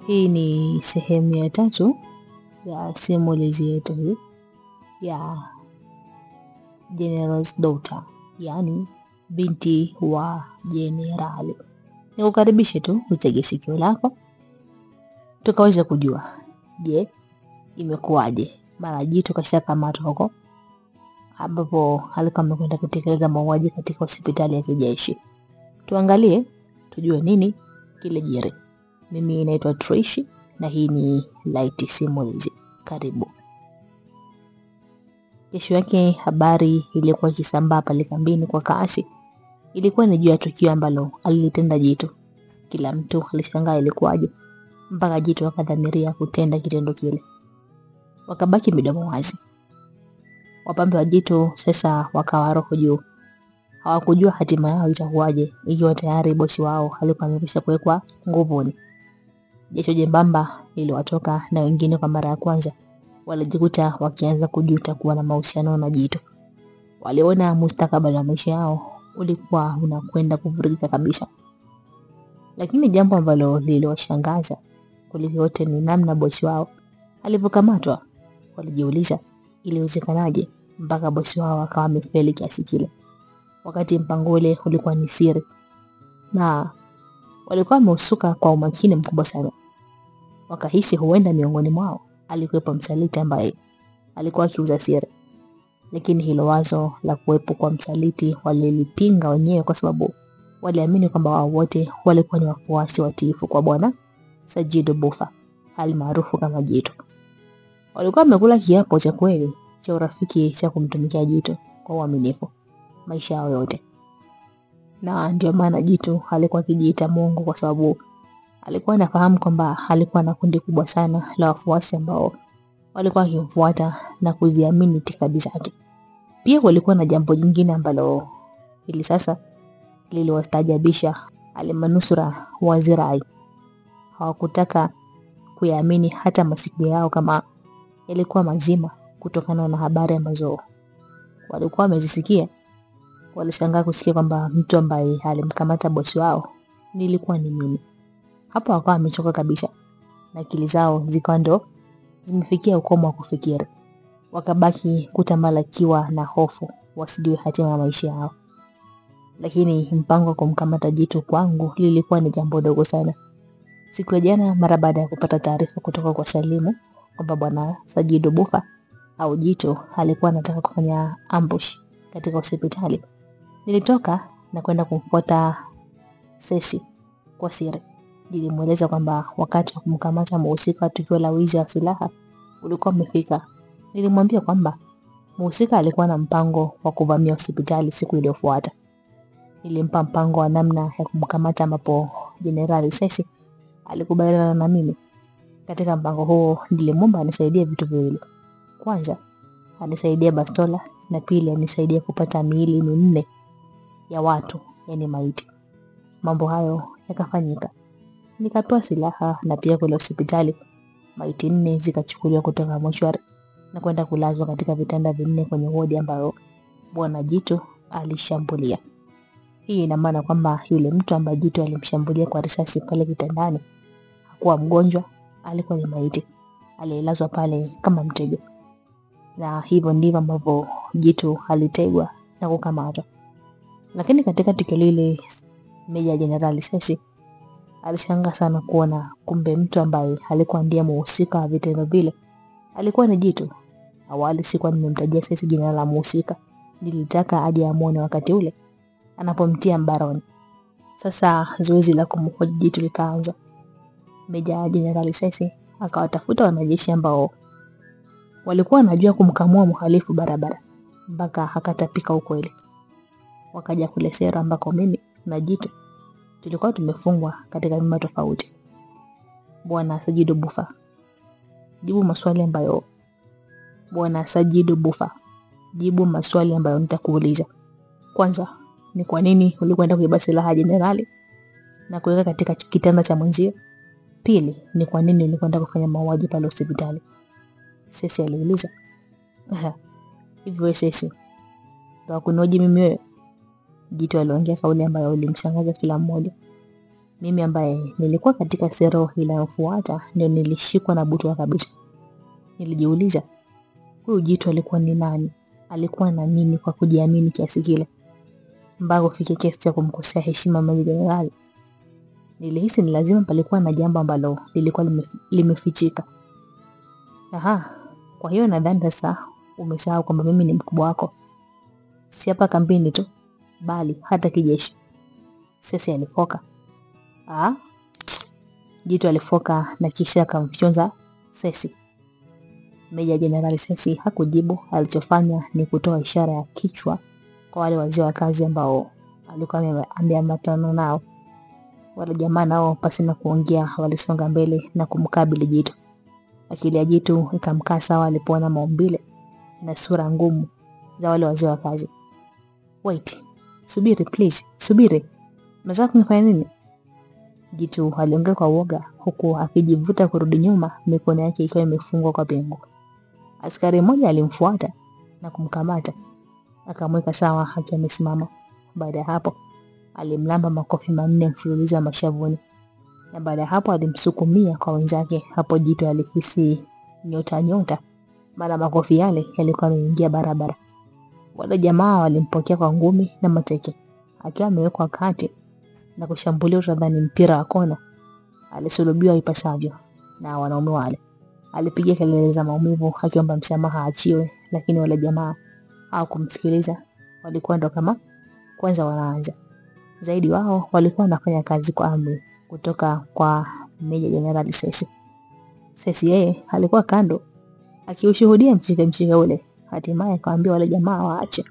Hii ni sehemu ya 3 ya simulizi yetu hii ya General's Daughter, yani binti wa jenerali. Nikukaribishe tu utege sikio lako tukaweza kujua, je, imekuwaje mara Jitu kashakamatwa huko ambapo alikuwa amekwenda kutekeleza mauaji katika hospitali ya kijeshi. Tuangalie tujue nini kile jiri. Mimi naitwa Trishi na hii ni Light Simulizi. Karibu. Kesho yake habari ilikuwa ikisambaa pale kambini kwa kasi. Ilikuwa ni juu ya tukio ambalo alilitenda Jitu. Kila mtu alishangaa ilikuwaje mpaka Jitu akadhamiria kutenda kitendo kile. Wakabaki midomo wazi. Wapambe wa Jitu sasa wakawa roho juu. Hawakujua hatima yao itakuwaje ikiwa tayari bosi wao alikuwa amekwisha kuwekwa nguvuni. Jasho jembamba liliwatoka na wengine kwa mara ya kwanza walijikuta wakianza kujuta kuwa na mahusiano na Jitu. Waliona mustakabali wa maisha yao ulikuwa unakwenda kuvurugika kabisa. Lakini jambo ambalo liliwashangaza kuliko yote ni namna bosi wao alivyokamatwa. Walijiuliza iliwezekanaje mpaka bosi wao akawa amefeli kiasi kile, wakati mpango ule ulikuwa ni siri na walikuwa wameusuka kwa umakini mkubwa sana. Wakahisi huenda miongoni mwao alikuwepo msaliti ambaye alikuwa akiuza siri. Lakini hilo wazo la kuwepo kwa msaliti walilipinga wenyewe, kwa sababu waliamini kwamba wao wote walikuwa ni wafuasi watiifu kwa Bwana Sajido Buffa, almaarufu kama Jitu. Walikuwa wamekula kiapo cha kweli cha urafiki cha kumtumikia Jitu kwa uaminifu maisha yao yote. Na ndio maana Jitu alikuwa akijiita Mungu, kwa sababu alikuwa anafahamu kwamba alikuwa na kundi kubwa sana la wafuasi ambao walikuwa wakimfuata na kuziamini itikadi zake. Pia walikuwa na jambo jingine ambalo hili sasa liliwastajabisha alimanusura wazirai. Hawakutaka kuyaamini hata masikio yao kama yalikuwa mazima kutokana na habari ambazo walikuwa wamezisikia. Walishangaa kusikia kwamba mtu ambaye alimkamata bosi wao nilikuwa ni mimi. Hapo wakawa wamechoka kabisa na akili zao zikawa ndo zimefikia ukomo wa kufikiri. Wakabaki kutamalakiwa na hofu wasijue hatima ya maisha yao. Lakini mpango wa kumkamata Jitu kwangu lilikuwa ni jambo dogo sana. Siku ya jana mara baada ya kupata taarifa kutoka kwa Salimu kwamba Bwana Sajido Buffa au Jitu alikuwa anataka kufanya ambush katika hospitali, nilitoka na kwenda kumfuata Sesi kwa siri. Nilimweleza kwamba wakati wa kumkamata mhusika wa tukio la wizi wa silaha ulikuwa umefika. Nilimwambia kwamba mhusika alikuwa na mpango wa kuvamia hospitali siku iliyofuata. Nilimpa mpango wa namna ya kumkamata ambapo Jenerali Sesi alikubaliana na mimi. Katika mpango huo nilimwomba anisaidie vitu viwili. Kwanza, anisaidie bastola, na pili anisaidie kupata miili 4 ya watu, yani maiti. Mambo hayo yakafanyika. Nikapewa silaha na pia kule hospitali maiti 4 zikachukuliwa kutoka mochwari na kwenda kulazwa katika vitanda 4 kwenye wodi ambayo Bwana Jitu alishambulia. Hii ina maana kwamba yule mtu ambaye Jitu alimshambulia kwa risasi pale kitandani hakuwa mgonjwa, alikuwa ni maiti aliyelazwa pale kama mtego. Na hivyo ndivyo ambavyo Jitu alitegwa na kukamatwa. Lakini katika tukio lile Meja Jenerali Sesi alishangaa sana kuona kumbe mtu ambaye alikuwa ndiye mhusika wa vitendo vile alikuwa ni Jitu. Awali sikuwa nimemtajia Sesi jina la mhusika, nilitaka aje amuone wakati ule anapomtia mbaroni. Sasa zoezi la kumhoji Jitu likaanza. Meja Jenerali Sesi akawatafuta wanajeshi ambao walikuwa wanajua kumkamua mhalifu barabara mpaka akatapika ukweli. Wakaja kule Sera ambako mimi na Jitu tulikuwa tumefungwa katika vyumba tofauti. Bwana Sajido Buffa, jibu maswali ambayo nitakuuliza. Kwanza, ni kwa nini ulikwenda kuiba silaha jenerali na kuweka katika kitanda cha mwenzio? Pili, ni kwa nini ulikwenda kufanya mauaji pale hospitali? Sesi aliuliza. Hivyo Sesi, ndio kunoji mimi wewe? Jitu aliongea kauli ambayo ilimshangaza kila mmoja. Mimi ambaye nilikuwa katika sero inayofuata ndio nilishikwa na butwa kabisa. Nilijiuliza, huyu Jitu alikuwa ni nani? Alikuwa na nini kwa kujiamini kiasi kile mpaka kufikia kiasi cha kumkosea heshima Meja Jenerali? Nilihisi ni lazima palikuwa na jambo ambalo lilikuwa limefichika. Kwa hiyo nadhani sasa umesahau kwamba mimi ni mkubwa wako. Si hapa kambini tu, bali hata kijeshi. Sesi alifoka. Jitu alifoka na kisha akamfyonza Sesi. Meja Jenerali Sesi hakujibu. Alichofanya ni kutoa ishara ya kichwa kwa wale wazee wa kazi ambao alikuwa ameambatana nao. Wale jamaa nao pasi na kuongea walisonga mbele na kumkabili Jitu. Akili ya Jitu ikamkaa sawa alipoona maumbile na sura ngumu za wale wazee wa kazi. Wait, subiri please, subiri. Unataka kunifanya nini? Jitu aliongea kwa uoga huku akijivuta kurudi nyuma, mikono yake ikiwa imefungwa kwa pingu. Askari mmoja alimfuata na kumkamata, akamweka sawa akiwa amesimama. Baada ya hapo alimlamba makofi 4 mfululizo ya mashavuni. Na baada ya hapo alimsukumia kwa wenzake. Hapo Jitu alihisi nyota, maana makofi yale yalikuwa yameingia barabara. Wale jamaa walimpokea kwa ngumi na mateke, akiwa amewekwa kati na kushambulia utadhani mpira wa kona. Alisulubiwa ipasavyo na wanaume wale. Alipiga kelele za maumivu akiomba msamaha aachiwe, lakini wale jamaa hawakumsikiliza. Walikuwa ndo kama kwanza wanaanza. Zaidi wao walikuwa wanafanya kazi kwa amri kutoka kwa Meja Jenerali Sesi. Sesi yeye alikuwa kando akiushuhudia mshika ule. Hatimaye akawaambia wale jamaa waache.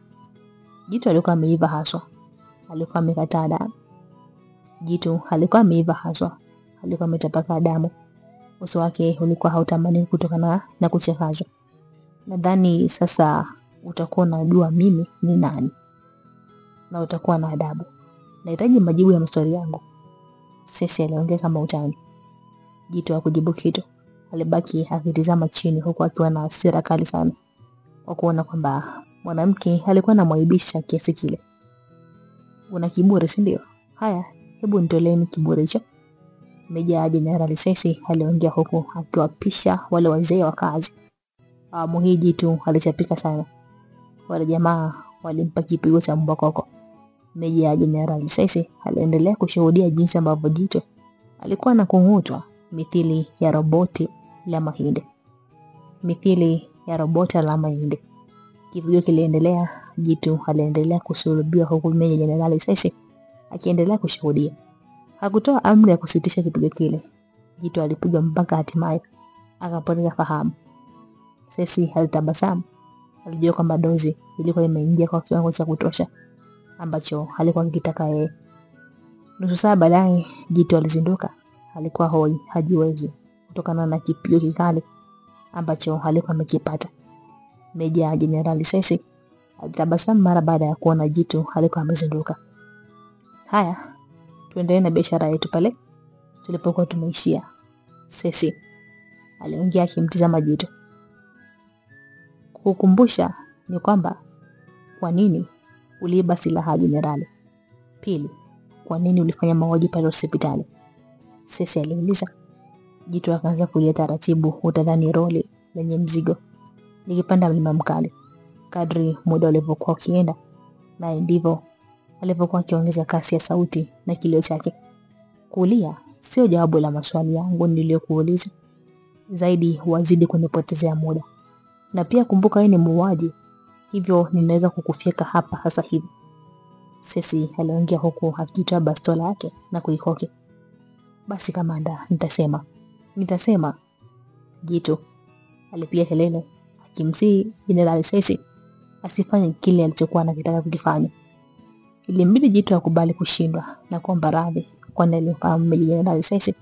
Jitu alikuwa ameiva haswa. Alikuwa amekataa damu. Jitu alikuwa ameiva haswa. Alikuwa ametapaka damu. Uso wake ulikuwa hautamani kutokana na kuchekazwa. Nadhani sasa utakuwa unajua mimi ni nani. Na utakuwa na adabu. Nahitaji majibu ya maswali yangu. Sesi aliongea kama utani. Jitu hakujibu kitu. Alibaki akitizama chini huku akiwa na hasira kali sana, kwa kuona kwamba mwanamke alikuwa anamwaibisha kiasi kile. Una kiburi, si ndio? Haya, hebu nitoleeni kiburi hicho. Meja Jenerali Sesi aliongea huku akiwapisha wale wazee wa kazi. Awamu hii Jitu alichapika sana. Wale jamaa walimpa kipigo cha mbokoko. Meja Jenerali Sesi aliendelea kushuhudia jinsi ambavyo Jitu alikuwa anakung'utwa mithili ya roboti la mahindi. Kipigo kiliendelea. Jitu aliendelea kusulubiwa huku Meja Jenerali Sesi akiendelea kushuhudia. Hakutoa amri ya kusitisha kipigo kile. Jitu alipigwa mpaka hatimaye akapoteza fahamu. Sesi alitabasamu. Alijua kwamba dozi ilikuwa imeingia kwa kiwango cha kutosha ambacho alikuwa akitaka yeye. Nusu saa baadaye Jitu alizinduka. Alikuwa hoi, hajiwezi kutokana na kipigo kikali ambacho alikuwa amekipata. Meja Jenerali Sesi alitabasamu mara baada ya kuona Jitu alikuwa amezinduka. Haya, tuendelee na biashara yetu pale tulipokuwa tumeishia. Sesi aliongea akimtizama Jitu. Kukumbusha ni kwamba kwa nini uliiba silaha Jenerali? Pili, kwa nini ulifanya mauaji pale hospitali? Sesi aliuliza. Jitu akaanza kulia taratibu, utadhani roli lenye mzigo likipanda mlima mkali. Kadri muda ulivyokuwa ukienda, na ndivyo alivyokuwa akiongeza kasi ya sauti na kilio chake. Kulia sio jawabu la maswali yangu niliyokuuliza. Zaidi wazidi kunipotezea muda. Na pia kumbuka wewe ni muuaji, hivyo ninaweza kukufyeka hapa sasa hivi. Sesi aliongea huku akitoa bastola yake na kuikoki. Basi kamanda, nitasema. Jitu alipiga kelele akimsihi Jenerali Sesi asifanye kile alichokuwa anataka kukifanya. Ilimbidi Jitu akubali kushindwa na kuomba radhi, kwani alifahamu Meja Jenerali Sesi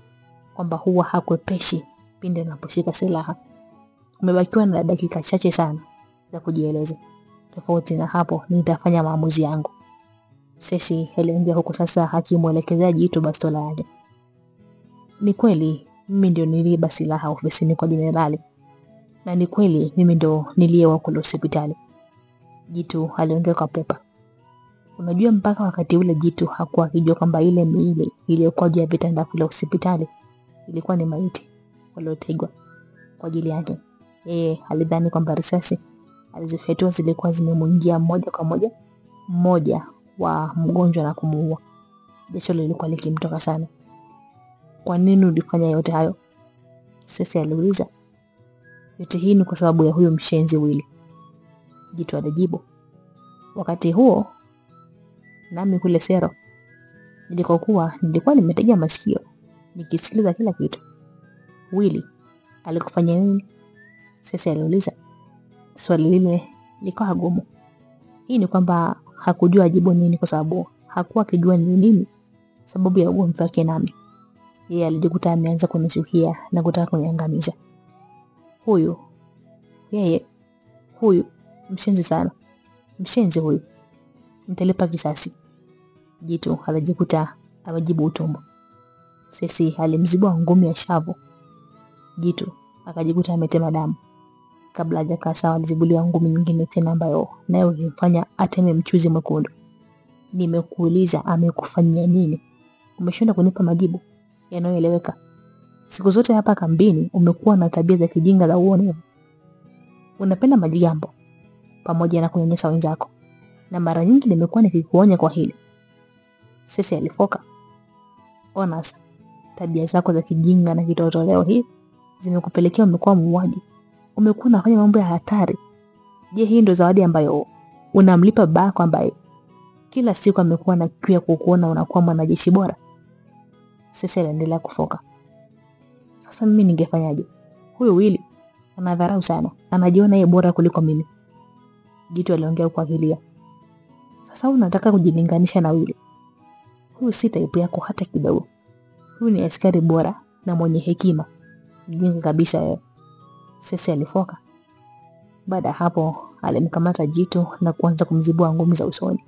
kwamba huwa hakwepeshi pindi anaposhika silaha. Umebakiwa na dakika chache sana za kujieleza. Tofauti na hapo nitafanya maamuzi yangu. Sesi aliongea huko sasa akimuelekezea Jitu bastola yake. Ni kweli mimi ndio niliiba silaha ofisini kwa Jenerali. Na ni kweli mimi ndio niliyewa kule hospitali. Jitu aliongea kwa pupa. Unajua mpaka wakati ule Jitu hakuwa akijua kwamba ile miili iliyokuwa juu ya vitanda kule hospitali ilikuwa ni maiti waliotegwa kwa ajili yake. Yeye alidhani kwamba risasi alizofyatua zilikuwa zimemwingia moja kwa moja mmoja wa mgonjwa na kumuua. Jasho lilikuwa likimtoka sana. Kwa nini ulifanya yote hayo? Sesi aliuliza. Yote hii ni kwa sababu ya huyo mshenzi Willy, Jitu alijibu. Wakati huo nami kule sero nilikuwa nimetega masikio nikisikiliza kila kitu. Willy alikufanya nini? Sesi aliuliza. Swali lile likawa gumu. Hii ni kwamba hakujua ajibu nini kwa sababu hakuwa akijua ni nini sababu ya ugomvi wake nami. Yeye alijikuta ameanza kunishukia na kutaka kuniangamiza. Huyu mshenzi sana. Mshenzi huyu. Nitalipa kisasi. Jitu alijikuta amejibu utumbo. Sesi alimzibua ngumi ya shavu. Jitu akajikuta ametema damu. Kabla hajakaa sawa alizibuliwa ngumi nyingine tena ambayo nayo ilifanya ateme mchuzi mwekundu. Nimekuuliza amekufanyia nini? Umeshinda kunipa majibu yanayoeleweka. Siku zote hapa kambini umekuwa na tabia za kijinga za uonevu. Unapenda majigambo pamoja na kunyanyasa wenzako. Na mara nyingi nimekuwa nikikuonya kwa hili. Sesi alifoka. Ona sasa, tabia zako za kijinga na kitoto leo hii zimekupelekea umekuwa muuaji. Umekuwa unafanya mambo ya hatari. Je, hii ndio zawadi ambayo unamlipa babako ambaye kila siku amekuwa na kiu ya kukuona unakuwa mwanajeshi bora? Sesi aliendelea kufoka. Sasa mimi ningefanyaje? Huyu Willy anadharau sana. Anajiona yeye bora kuliko mimi. Jitu aliongea kwa hilia. Sasa unataka kujilinganisha na Willy? Huyu si type yako hata kidogo. Huyu ni askari bora na mwenye hekima. Mjinga kabisa yeye. Sesi alifoka. Baada hapo alimkamata Jitu na kuanza kumzibua ngumi za usoni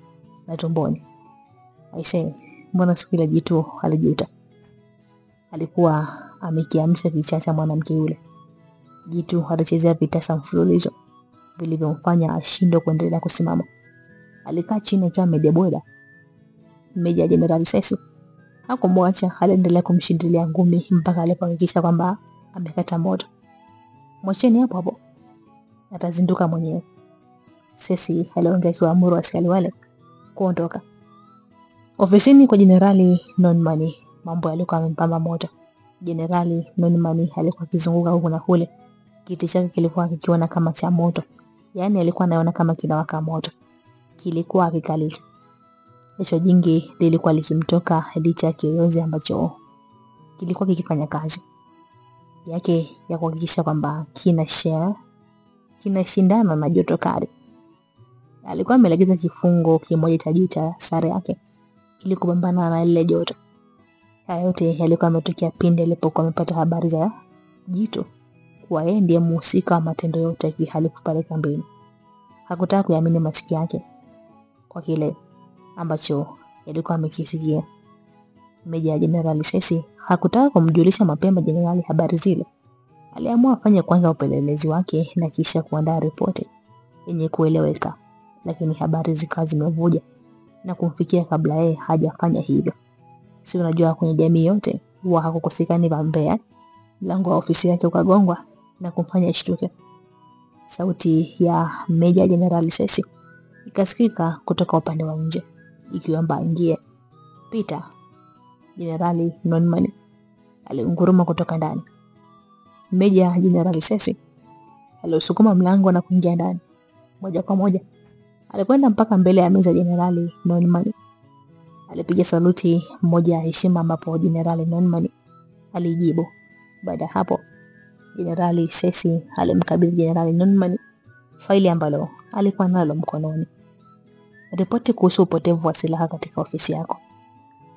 na tumboni. Aisee, mbona siku ile Jitu alijuta. Alikuwa amekiamsha kichwa cha mwanamke yule. Jitu alichezea vitasa mfululizo vilivyomfanya ashindwe kuendelea kusimama. Alikaa chini akiwa amedeboda. Meja Jenerali Sesi hakumwacha, aliendelea kumshindilia ngumi mpaka alipohakikisha kwamba amekata moto. Mwacheni hapo hapo, atazinduka mwenyewe. Sesi aliongea akiwaamuru askari wale kuondoka. Ofisini kwa Jenerali Nonmani mambo yalikuwa yamepamba moto. Jenerali Nonmani alikuwa akizunguka huku na kule. Kiti chake kilikuwa kikiona kama cha moto. Yaani alikuwa anaona kama kinawaka moto. Kilikuwa kikalika. Jasho jingi lilikuwa likimtoka licha ya kiyoyozi ambacho kilikuwa kikifanya kazi yake ya kuhakikisha kwamba kinashindana na joto kali. Alikuwa amelegeza kifungo kimoja cha juu cha sare yake ili kupambana na ile joto. Haya yote yalikuwa yametokea pindi alipokuwa amepata habari za Jitu kuwa yeye ndiye mhusika wa matendo yote ya kihalifu pale kambini. Hakutaka kuamini masikio yake kwa kile ambacho yalikuwa amekisikia. Meja Jenerali Sesi hakutaka kumjulisha mapema jenerali habari zile. Aliamua afanye kwanza upelelezi wake na kisha kuandaa ripoti yenye kueleweka, lakini habari zikawa zimevuja na kumfikia kabla yeye hajafanya hivyo. Si unajua kwenye jamii yote huwa hakukosekani mbea. Mlango wa ofisi yake ukagongwa na kumfanya ashtuke. Sauti ya Meja Jenerali Sesi ikasikika kutoka upande wa nje ikiomba aingie. Peter. Jenerali Nonmani aliunguruma kutoka ndani. Meja Jenerali Sesi aliusukuma mlango na kuingia ndani. Moja kwa moja alikwenda mpaka mbele ya meza Jenerali Nonmani. Alipiga saluti moja ya heshima ambapo Jenerali Nonmani alijibu. Baada hapo Jenerali Sesi alimkabidhi Jenerali Nonmani faili ambalo alikuwa nalo mkononi. Ripoti kuhusu upotevu wa silaha katika ofisi yako.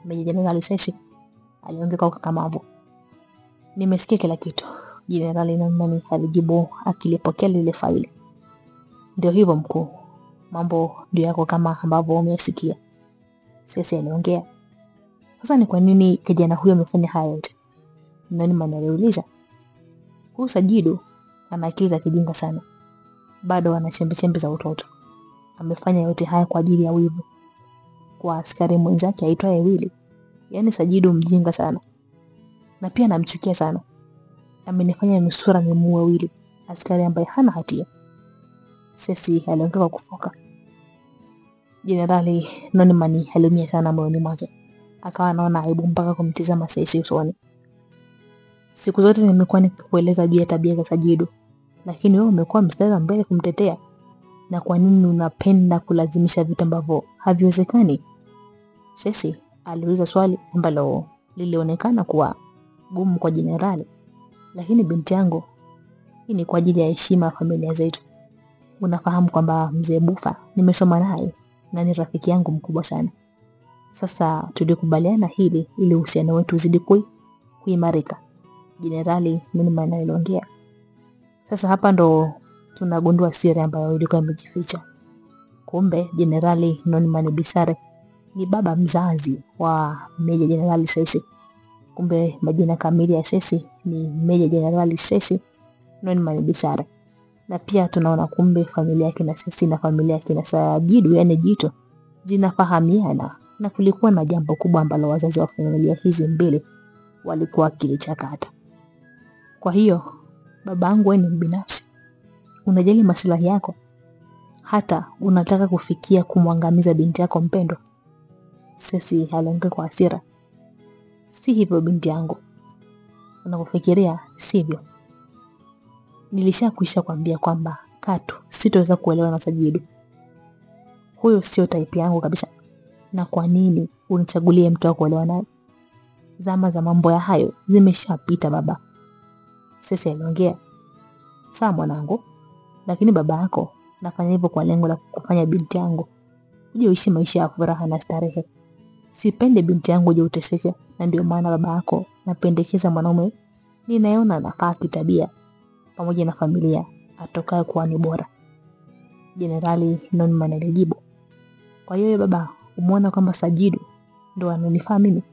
Meja Jenerali Sesi aliongea kwa ukakamavu. Nimesikia kila kitu, Jenerali Nonmani alijibu akilipokea lile faili. Ndio hivyo mkuu, mambo ndio yako kama ambavyo umesikia. Sesi aliongea. Sasa ni kwa nini kijana huyo amefanya haya yote? Nonmani aliuliza. Huyu Sajidu ana akili za kijinga sana. Bado ana chembe za utoto. Amefanya yote haya kwa ajili ya wivu. kwa askari mwenzake aitwaye Willy. Yaani Sajidu mjinga sana. Na pia namchukia sana. Amenifanya nusura nimuue Willy, askari ambaye hana hatia. Cecy aliongea kwa kufoka. Jenerali Norman aliumia sana moyoni mwake. Akawa anaona aibu mpaka kumtizama Cecy usoni. Siku zote nimekuwa nikikueleza juu ya tabia za Sajidu, lakini wewe umekuwa mstari wa mbele kumtetea. Na kwa nini unapenda kulazimisha vitu ambavyo haviwezekani? Cecy aliuliza swali ambalo lilionekana kuwa gumu kwa jenerali. Lakini binti yangu, hii ni kwa ajili ya heshima ya familia zetu. Unafahamu kwamba mzee Bufa nimesoma naye na ni rafiki yangu mkubwa sana. Sasa tulikubaliana hili ili uhusiano wetu uzidi kuimarika. Jenerali Norman aliongea. Sasa hapa ndo tunagundua siri ambayo ilikuwa imejificha. Kumbe Jenerali Norman Bisare ni baba mzazi wa Meja Jenerali Cecy. Kumbe majina kamili ya Cecy ni Meja Jenerali Cecy Norman Bisare. Na pia tunaona kumbe familia yake na Cecy na familia yake na Sajidu yani Jito zinafahamiana, na kulikuwa na jambo kubwa ambalo wazazi wa familia hizi mbili walikuwa kilichakata. Kwa hiyo babangu wewe ni mbinafsi. Unajali maslahi yako, hata unataka kufikia kumwangamiza binti yako mpendwa. Cecy aliongea kwa hasira. Si hivyo binti yangu. Unakufikiria sivyo. Nilishakwisha kuambia kwamba katu sitoweza kuelewa na Sajidu. Huyo sio type yangu kabisa. Na kwa nini unichagulie mtu wa kuelewa naye? Zama za mambo ya hayo zimeshapita baba. Cecy aliongea. Sawa mwanangu, lakini baba yako nafanya hivyo kwa lengo la kufanya binti yangu uje uishi maisha ya furaha na starehe. Sipende binti yangu uje uteseke, na ndio maana baba yako napendekeza mwanaume ninayeona anafaa kitabia pamoja na familia atokaye kuwa ni bora. Jenerali Norman alijibu. Kwa hiyo baba, umeona kwamba Sajidu ndo ananifaa mimi?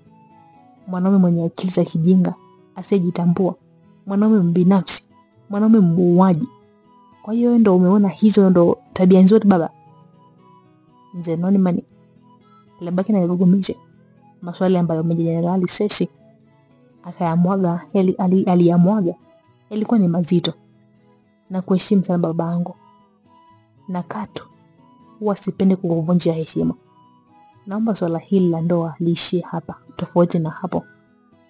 Mwanaume mwenye akili za kijinga, asiyejitambua, mwanaume mbinafsi, mwanaume muuaji. Kwa hiyo ndo umeona hizo ndo tabia nzuri baba? Mzee Norman alibaki na gugumizi. Maswali ambayo Meja Jenerali Cecy akayamwaga aliyamwaga ilikuwa ni mazito. Na kuheshimu sana babangu. Na katu huwa sipende kukuvunjia heshima. Naomba swala hili la ndoa liishie hapa. Tofauti na hapo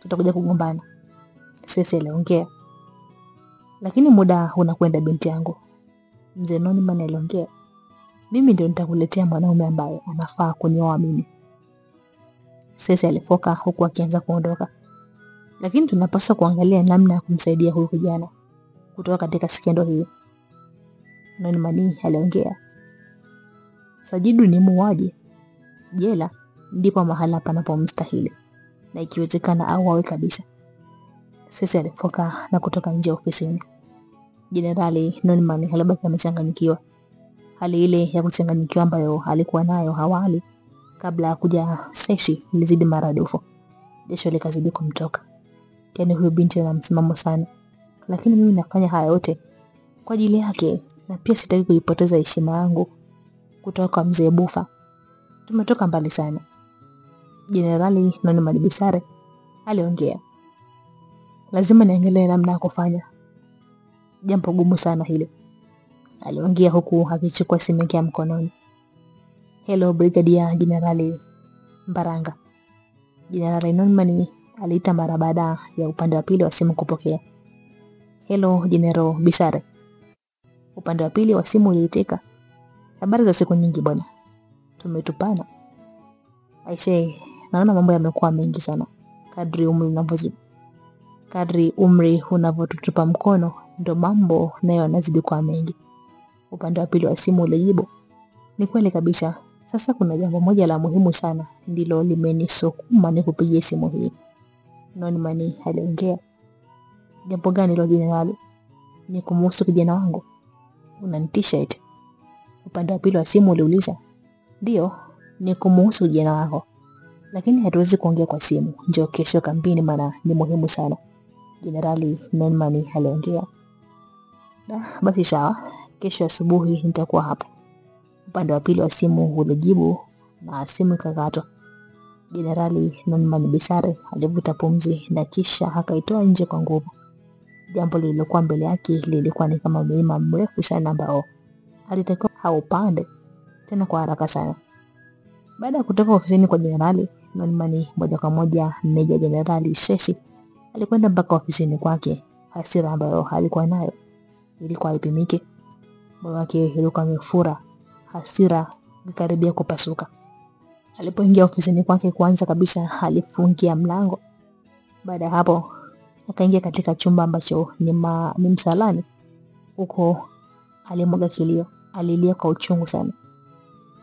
tutakuja kugombana. Cecy aliongea. Lakini muda unakwenda binti yangu. Mzee Norman aliongea. Mimi ndio nitakuletea mwanaume ambaye anafaa kunioa mimi. Cecy alifoka huku akianza kuondoka. Lakini tunapaswa kuangalia namna ya kumsaidia huyu kijana kutoka katika skendo hii. Norman aliongea. Sajidu ni muuaji. Jela ndipo mahala panapomstahili, na ikiwezekana au awe kabisa. Cecy alifoka na kutoka nje ofisini. Jenerali Norman alibaki amechanganyikiwa. Hali ile ya kuchanganyikiwa ambayo alikuwa nayo awali kabla ya kuja Cecy ilizidi maradufu. Jasho likazidi kumtoka. Yaani huyu binti ana msimamo sana. Lakini mimi nafanya haya yote kwa ajili yake, na pia sitaki kuipoteza heshima yangu kutoka kwa mzee Bufa. Tumetoka mbali sana. Jenerali Norman Bisare aliongea. Lazima niangalie namna ya kufanya. Jambo gumu sana hili. Aliongea huku akichukua simu yake mkononi. Hello Brigadier Jenerali Mbaranga. Jenerali Norman aliita mara baada ya upande wa pili wa simu kupokea. Hello General Bisare. Upande wa pili wa simu uliitika. Habari za siku nyingi bwana. Tumetupana. Aisee, naona mambo yamekuwa mengi sana. Kadri umri unavyotutupa mkono ndo mambo nayo yanazidi kuwa mengi. Upande wa pili wa simu ulijibu. Ni kweli kabisa. Sasa kuna jambo moja la muhimu sana ndilo limenisukuma nikupigie simu hii. Norman aliongea. Jambo gani hilo jenerali? Ni kumhusu kijana wangu. Unanitisha eti? Upande wa pili wa simu uliuliza. Ndio, ni kumhusu kijana wako. Lakini hatuwezi kuongea kwa simu. Njoo kesho kambini maana ni muhimu sana. Jenerali Norman aliongea. Basi sawa, kesho asubuhi nitakuwa hapa. Upande wa pili wa simu ulijibu na simu ikakatwa. Jenerali Norman Bisare alivuta pumzi na kisha akaitoa nje kwa nguvu. Jambo lililokuwa mbele yake lilikuwa ni kama mlima mrefu sana ambao alitakiwa haupande tena kwa haraka sana. Baada ya kutoka ofisini kwa jenerali Norman, moja kwa moja Meja Jenerali Sesi alikwenda mpaka ofisini kwake. Hasira ambayo alikuwa nayo ilikuwa haipimiki. Moyo wake ulikuwa umefura, hasira ikaribia kupasuka. Alipoingia ofisini kwake, kwanza kabisa alifungia mlango. Baada ya hapo akaingia katika chumba ambacho ni msalani. Huko alimwaga kilio, alilia kwa uchungu sana.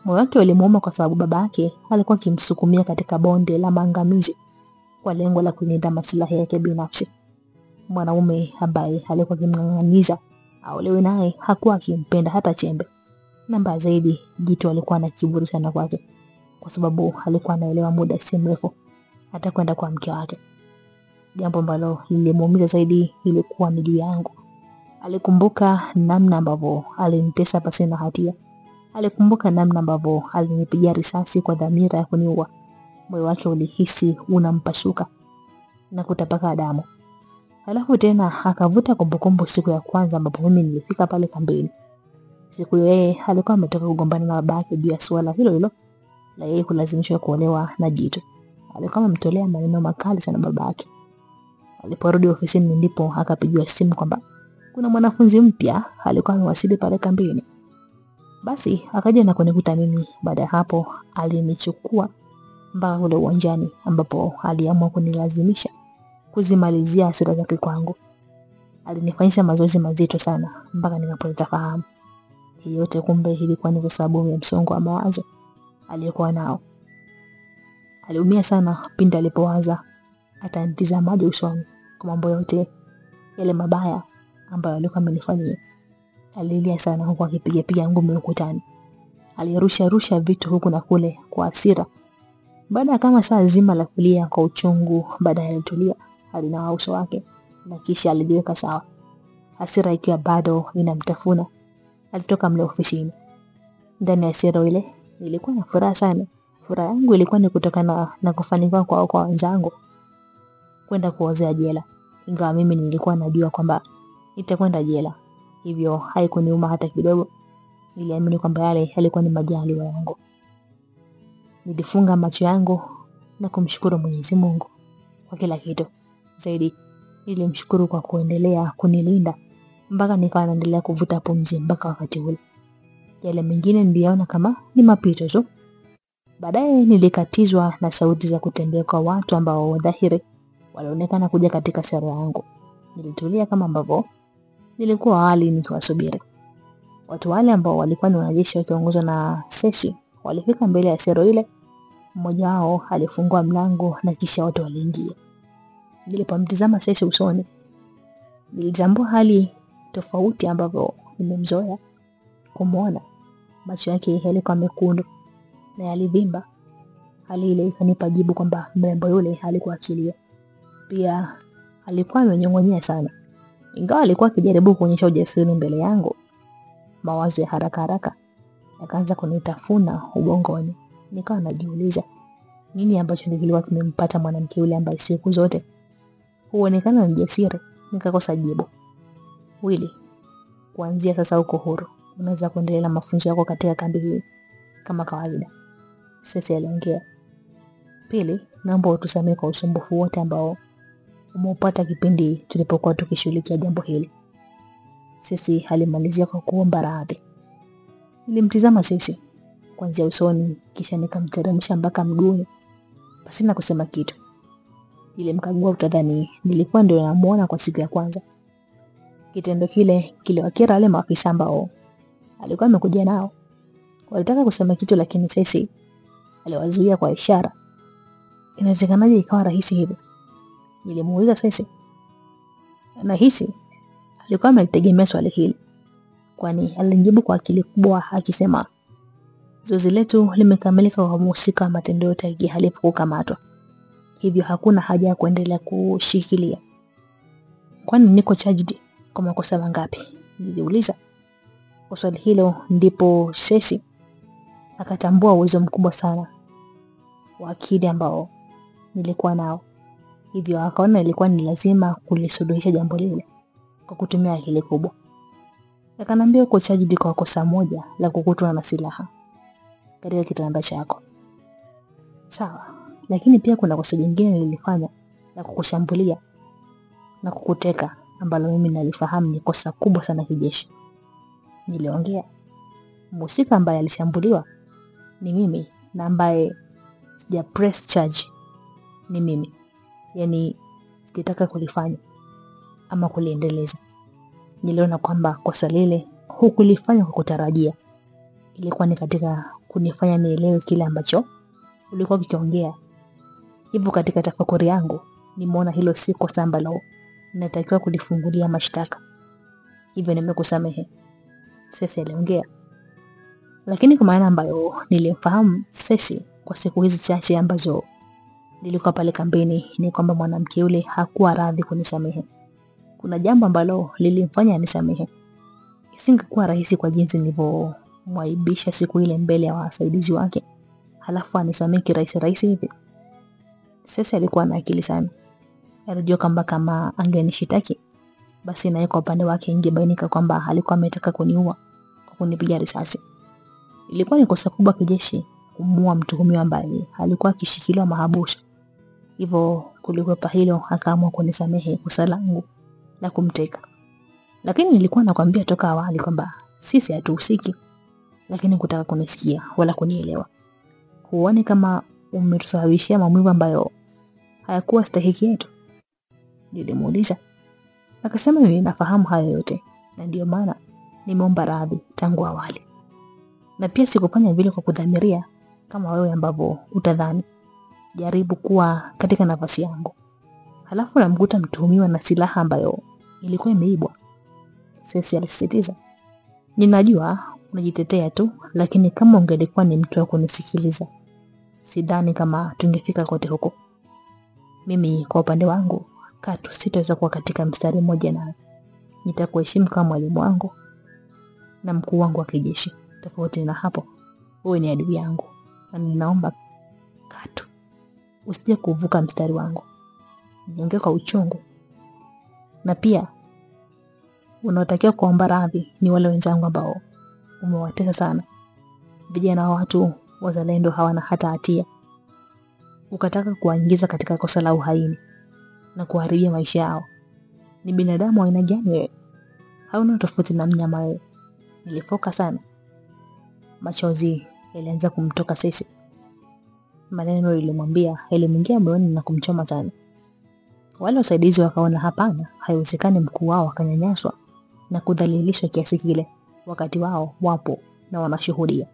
Moyo wake ulimuuma kwa sababu babake alikuwa akimsukumia katika bonde la maangamizi kwa lengo la kulinda maslahi yake binafsi. Mwanaume ambaye alikuwa akimng'ang'aniza aolewe naye hakuwa akimpenda hata chembe. Na mbaya zaidi, Jitu alikuwa na kiburi sana kwake, kwa sababu alikuwa anaelewa muda si mrefu atakwenda kwa mke wake. Jambo ambalo lilimuumiza zaidi ilikuwa ni juu yangu. Alikumbuka namna ambavyo alinitesa pasi na hatia. Alikumbuka namna ambavyo alinipigia risasi kwa dhamira ya kuniua. Moyo wake ulihisi unampasuka na kutapaka damu. Halafu tena akavuta kumbukumbu siku ya kwanza ambapo mimi nilifika pale kambini. Siku yeye alikuwa ametoka kugombana na babake juu ya swala hilo hilo la yeye kulazimishwa kuolewa na Jitu. Alikuwa amemtolea maneno makali sana babake. Aliporudi ofisini ndipo akapigiwa simu kwamba kuna mwanafunzi mpya alikuwa amewasili pale kambini. Basi akaja na kunikuta mimi. Baada ya hapo alinichukua mpaka kule uwanjani ambapo aliamua kunilazimisha kuzimalizia hasira zake kwangu. Alinifanyisha mazoezi mazito sana mpaka nikapoteza fahamu. Hii yote kumbe ilikuwa ni kwa sababu ya msongo wa mawazo aliyokuwa nao. Aliumia sana pindi alipowaza atanitazamaje usoni kwa mambo yote yale mabaya ambayo alikuwa amenifanyia. Alilia sana huku akipiga ngumi ukutani. Alirusha vitu huku na kule kwa hasira. Baada ya kama saa zima la kulia kwa uchungu, baadaye alitulia, alinawa uso wake na kisha alijiweka sawa. Hasira ikiwa bado inamtafuna, alitoka mle ofisini. Ndani ya hasira ile nilikuwa na furaha sana. Furaha yangu ilikuwa ni kutokana na kufanikiwa kwa wenzangu kwenda kuozea jela. Ingawa mimi nilikuwa najua kwamba nitakwenda jela, hivyo haikuniuma hata kidogo. Niliamini kwamba yale yalikuwa ni majaliwa yangu. Nilifunga macho yangu na kumshukuru Mwenyezi Mungu kwa kila kitu. Zaidi nilimshukuru kwa kuendelea kunilinda mpaka nikawa naendelea kuvuta pumzi mpaka wakati ule. Yale mengine niliona kama ni mapito tu. Baadaye nilikatizwa na sauti za kutembea kwa watu ambao dhahiri walionekana kuja katika sera yangu. Nilitulia kama ambavyo nilikuwa hali nikiwasubiri. Watu wale ambao walikuwa ni wanajeshi wakiongozwa na Seshi walifika mbele ya sero ile. Mmoja wao alifungua mlango na kisha watu waliingia. Nilipomtazama Seshi usoni, nilitambua hali tofauti ambavyo nimemzoea kumuona. Macho yake yalikuwa mekundu na yalivimba. Hali ile ikanipa jibu kwamba mrembo yule alikuwa akilia. Pia alikuwa amenyong'onyea sana. Ingawa alikuwa akijaribu kuonyesha ujasiri mbele yangu, mawazo ya haraka yakaanza kunitafuna ubongoni. Nikawa najiuliza nini ambacho kilikuwa kimempata mwanamke yule ambaye siku zote huonekana ni jasiri. Nikakosa jibu. Willy, kuanzia sasa uko huru. Unaweza kuendelea na mafunzo yako katika kambi hii kama kawaida, Sesi aliongea. Pili, naomba utusamehe kwa usumbufu wote ambao umeupata kipindi tulipokuwa tukishughulikia jambo hili. Sesi alimalizia kwa kuomba radhi. Nilimtizama Sesi kuanzia usoni kisha nikamteremsha mpaka mguuni pasina kusema kitu. Nilimkagua utadhani nilikuwa ndio namuona kwa siku ya kwanza. Kitendo kile kiliwakera wale maafisa ambao alikuwa amekuja nao. Walitaka kusema kitu lakini Sesi aliwazuia kwa ishara. Inawezekanaje ikawa rahisi hivyo? Nilimuuliza Sesi. Nahisi alikuwa amelitegemea swali hili, kwani alinijibu kwa akili kubwa akisema, zoezi letu limekamilika kwa mhusika wa matendo yote ya kihalifu kukamatwa. Hivyo hakuna haja ya kuendelea kushikilia. Kwani niko charged kwa makosa mangapi? Niliuliza. Kwa swali hilo ndipo Sesi akatambua uwezo mkubwa sana wa akili ambao nilikuwa nao. Hivyo akaona ilikuwa ni lazima kulisuluhisha jambo lile kwa kutumia akili kubwa. Akanambia uko charged kwa kosa moja la kukutwa na silaha katika kitanda chako. Sawa, lakini pia kuna kosa jingine nilifanya la kukushambulia na kukuteka ambalo mimi nalifahamu ni kosa kubwa sana kijeshi. Niliongea. Mhusika ambaye alishambuliwa ni mimi na ambaye sija press charge ni mimi. Yaani sitaka kulifanya ama kuliendeleza. Niliona kwamba kosa lile hukulifanya kwa kutarajia. Ilikuwa ni katika kunifanya nielewe kile ambacho ulikuwa ukiongea. Hivyo katika tafakuri yangu nimeona hilo si kosa ambalo natakiwa kulifungulia mashtaka. Hivyo nimekusamehe. Sesi aliongea. Lakini kwa maana ambayo nilimfahamu Sesi kwa siku hizi chache ambazo nilikuwa pale kambini ni kwamba mwanamke yule hakuwa radhi kunisamehe. Kuna jambo ambalo lilimfanya anisamehe. Isingekuwa rahisi kwa jinsi nilivyomwaibisha siku ile mbele ya wasaidizi wake. Halafu anisamehe kirahisi hivi. Sesi alikuwa na akili sana. Alijua kwamba kama angenishitaki basi naye kwa upande wake ingebainika kwamba alikuwa ametaka kuniua kwa kunipiga risasi. Ilikuwa ni kosa kubwa kijeshi kumuua mtuhumiwa ambaye alikuwa akishikiliwa mahabusu. Hivyo kulikwepa hilo akaamua kunisamehe kosa langu la kumteka. Lakini nilikuwa nakwambia toka awali kwamba sisi hatuhusiki, lakini kutaka kunisikia wala kunielewa. Huoni kama umetusababishia maumivu ambayo hayakuwa stahiki yetu? Nilimuuliza. Akasema mimi nafahamu hayo yote na ndio maana nimeomba radhi tangu awali. Na pia sikufanya vile kwa kudhamiria kama wewe ambavyo utadhani. Jaribu kuwa katika nafasi yangu. Halafu namkuta mtuhumiwa na silaha ambayo ilikuwa imeibwa. Sesi alisisitiza. Ninajua unajitetea tu, lakini kama ungelikuwa ni mtu wa kunisikiliza, sidhani kama tungefika kote huko. Mimi kwa upande wangu katu sitaweza kuwa katika mstari mmoja na nitakuheshimu kama mwalimu wangu na mkuu wangu wa kijeshi. Tofauti na hapo, wewe ni adui yangu na ninaomba katu usije kuvuka mstari wangu. Niongee kwa uchungu. Na pia unaotakiwa kuomba radhi ni wale wenzangu ambao umewatesa sana. Vijana wa watu wazalendo hawana hata hatia. Ukataka kuwaingiza katika kosa la uhaini na kuharibia maisha yao. Ni binadamu wa aina gani wewe? Hauna tofauti na mnyama wewe. Nilifoka sana. Machozi yalianza kumtoka Sesi. Maneno nilimwambia yalimwingia moyoni na kumchoma sana. Wale wasaidizi wakaona hapana, haiwezekani mkuu wao akanyanyaswa na kudhalilishwa kiasi kile wakati wao wapo na wanashuhudia.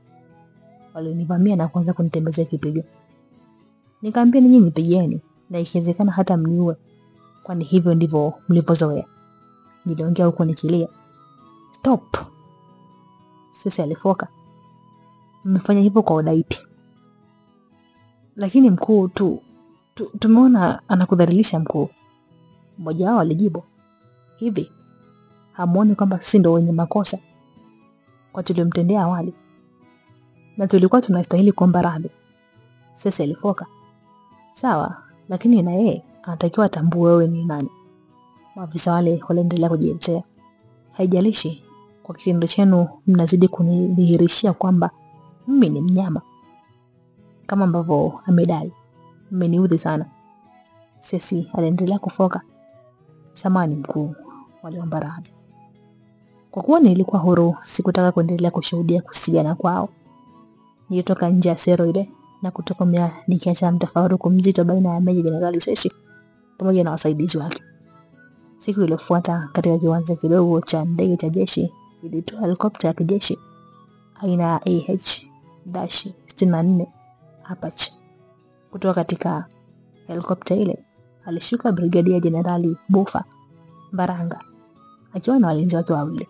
Walinivamia na kuanza kunitembezea kipigo. Nikamwambia ninyi nipigeni na ikiwezekana hata mniue, kwani hivyo ndivyo mlivyozoea. Niliongea huko nikilia. Stop. Sisi alifoka. Mmefanya hivyo kwa udaipi. Lakini mkuu tumeona anakudhalilisha mkuu. Mmoja wao alijibu. Hivi hamuoni kwamba sisi ndio wenye makosa kwa tuliomtendea awali na tulikuwa tunastahili kuomba radhi? Sasa alifoka. Sawa, lakini na yeye anatakiwa atambue wewe ni nani. Maafisa wale waliendelea kujitetea. Haijalishi kwa kitendo chenu mnazidi kunidhihirishia kwamba mimi ni mnyama kama ambavyo amedai. Mmeniudhi sana. Sesi aliendelea kufoka. Samahani mkuu, waliomba radhi. Kwa kuwa nilikuwa huru, sikutaka kuendelea kushuhudia kusigana kwao. Nilitoka nje ya sero ile na kutokomea nikiacha mtafaruku mzito baina ya Meja Jenerali Sesi pamoja na wasaidizi wake. Siku iliyofuata katika kiwanja kidogo cha ndege cha jeshi, ilitoa helikopta ya kijeshi aina ya AH-64 Apache. Kutoka katika helikopta ile alishuka Brigadia Jenerali Bufa Mbaranga akiwa na walinzi wake wawili.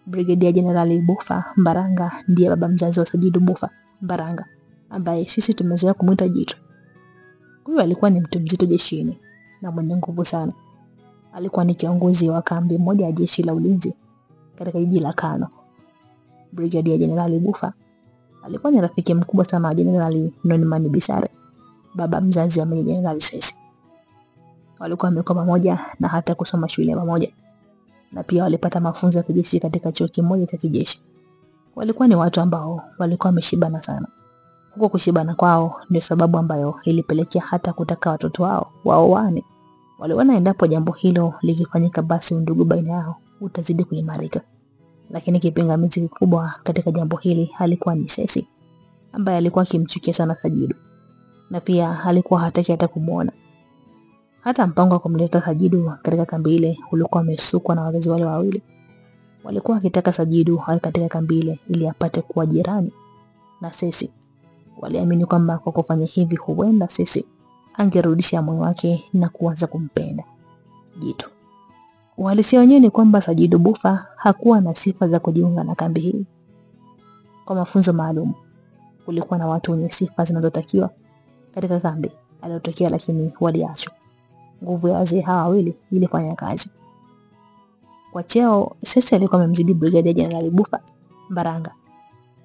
Brigadia Jenerali Bufa Mbaranga ndiye baba mzazi wa Sajidu Bufa Mbaranga ambaye sisi tumezoea kumuita Jitu. Huyu alikuwa ni mtu mzito jeshini na mwenye nguvu sana. Alikuwa ni kiongozi wa kambi moja ya jeshi la ulinzi katika jiji la Kano. Brigadia Jenerali Bufa Alikuwa ni rafiki mkubwa sana wa Jenerali Norman Bisare, baba mzazi wa Meja Jenerali Sesi. Walikuwa wamekuwa pamoja na hata kusoma shule pamoja, na pia walipata mafunzo ya kijeshi katika chuo kimoja cha kijeshi. Walikuwa ni watu ambao walikuwa wameshibana sana. Huko kushibana kwao ndio sababu ambayo ilipelekea hata kutaka watoto wao waoane. Waliona endapo jambo hilo likifanyika, basi undugu baina yao utazidi kuimarika. Lakini kipingamizi kikubwa katika jambo hili halikuwa ni Sesi, ambaye alikuwa akimchukia sana Sajidu, na pia alikuwa hataki hata kumuona. Hata mpango wa kumleta Sajidu katika kambi ile ulikuwa umesukwa na wazazi wale wawili. Walikuwa wakitaka Sajidu awe katika kambi ile ili apate kuwa jirani na Sesi. Waliamini kwamba kwa kufanya hivi huenda Sesi angerudisha moyo wake na kuanza kumpenda Jitu. Uhalisia wenyewe ni kwamba Sajidu Bufa hakuwa na sifa za kujiunga na kambi hii. Kwa mafunzo maalum, kulikuwa na watu wenye sifa zinazotakiwa katika kambi aliyotokea, lakini waliachwa. Nguvu ya wazee hawa wawili ilifanya kazi. Kwa cheo, Sesi alikuwa amemzidi Brigadier Jenerali Bufa Mbaranga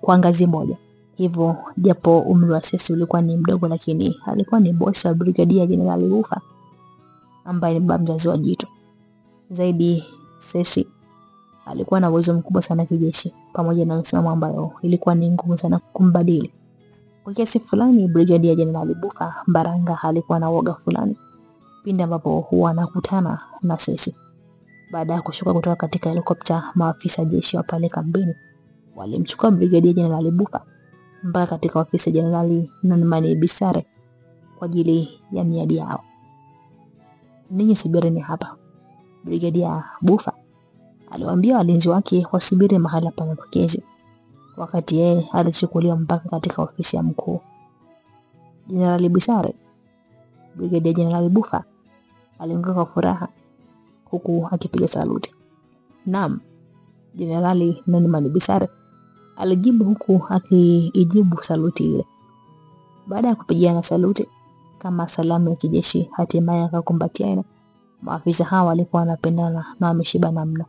kwa ngazi moja. Hivyo japo umri wa Sesi ulikuwa ni mdogo, lakini alikuwa ni boss wa Brigadier Jenerali Bufa ambaye ni baba mzazi wa Jitu. Zaidi, Sesi alikuwa na uwezo mkubwa sana kijeshi, pamoja na msimamo ambayo ilikuwa ni ngumu sana kumbadili. Kwa kiasi fulani, Brigadier Jenerali Bufa Mbaranga alikuwa na woga fulani pindi ambapo huwa anakutana na Sesi. Baada ya kushuka kutoka katika helikopta, maafisa jeshi wa pale kambini walimchukua Brigadier Jenerali Bufa mpaka katika ofisi ya Jenerali Norman Bisare kwa ajili ya miadi yao. Ninyi subirini hapa, Brigadier Bufa aliwaambia walinzi wake wasubiri mahala pa mapokezi, wakati yeye alichukuliwa mpaka katika ofisi ya mkuu. Jenerali Bisare, Brigadier Jenerali Bufa aliongea kwa furaha huku akipiga saluti. Naam, Jenerali Norman Bisare alijibu huku akiijibu saluti ile. Baada ya kupigiana saluti kama salamu ya kijeshi, hatimaye akakumbatiana. Maafisa hawa walikuwa wanapendana na wameshibana mno.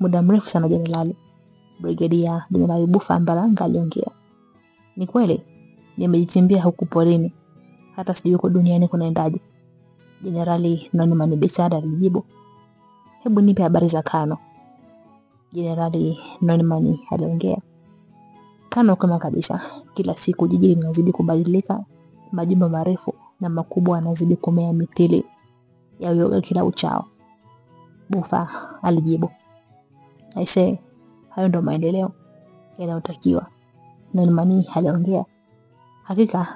Muda mrefu sana Jenerali Brigadier Jenerali Bufa Mbaranga aliongea. Ni kweli nimejichimbia huku porini, hata sijui huko duniani kunaendaje, Jenerali Norman Bisare alijibu. Hebu nipe habari za Kano, Jenerali Norman aliongea. Kano kama kabisa, kila siku jiji linazidi kubadilika, majumba marefu na makubwa yanazidi kumea mithili ya uyoga kila uchao, Bufa alijibu. Aisee, hayo ndo maendeleo yanayotakiwa, Norman aliongea. Hakika,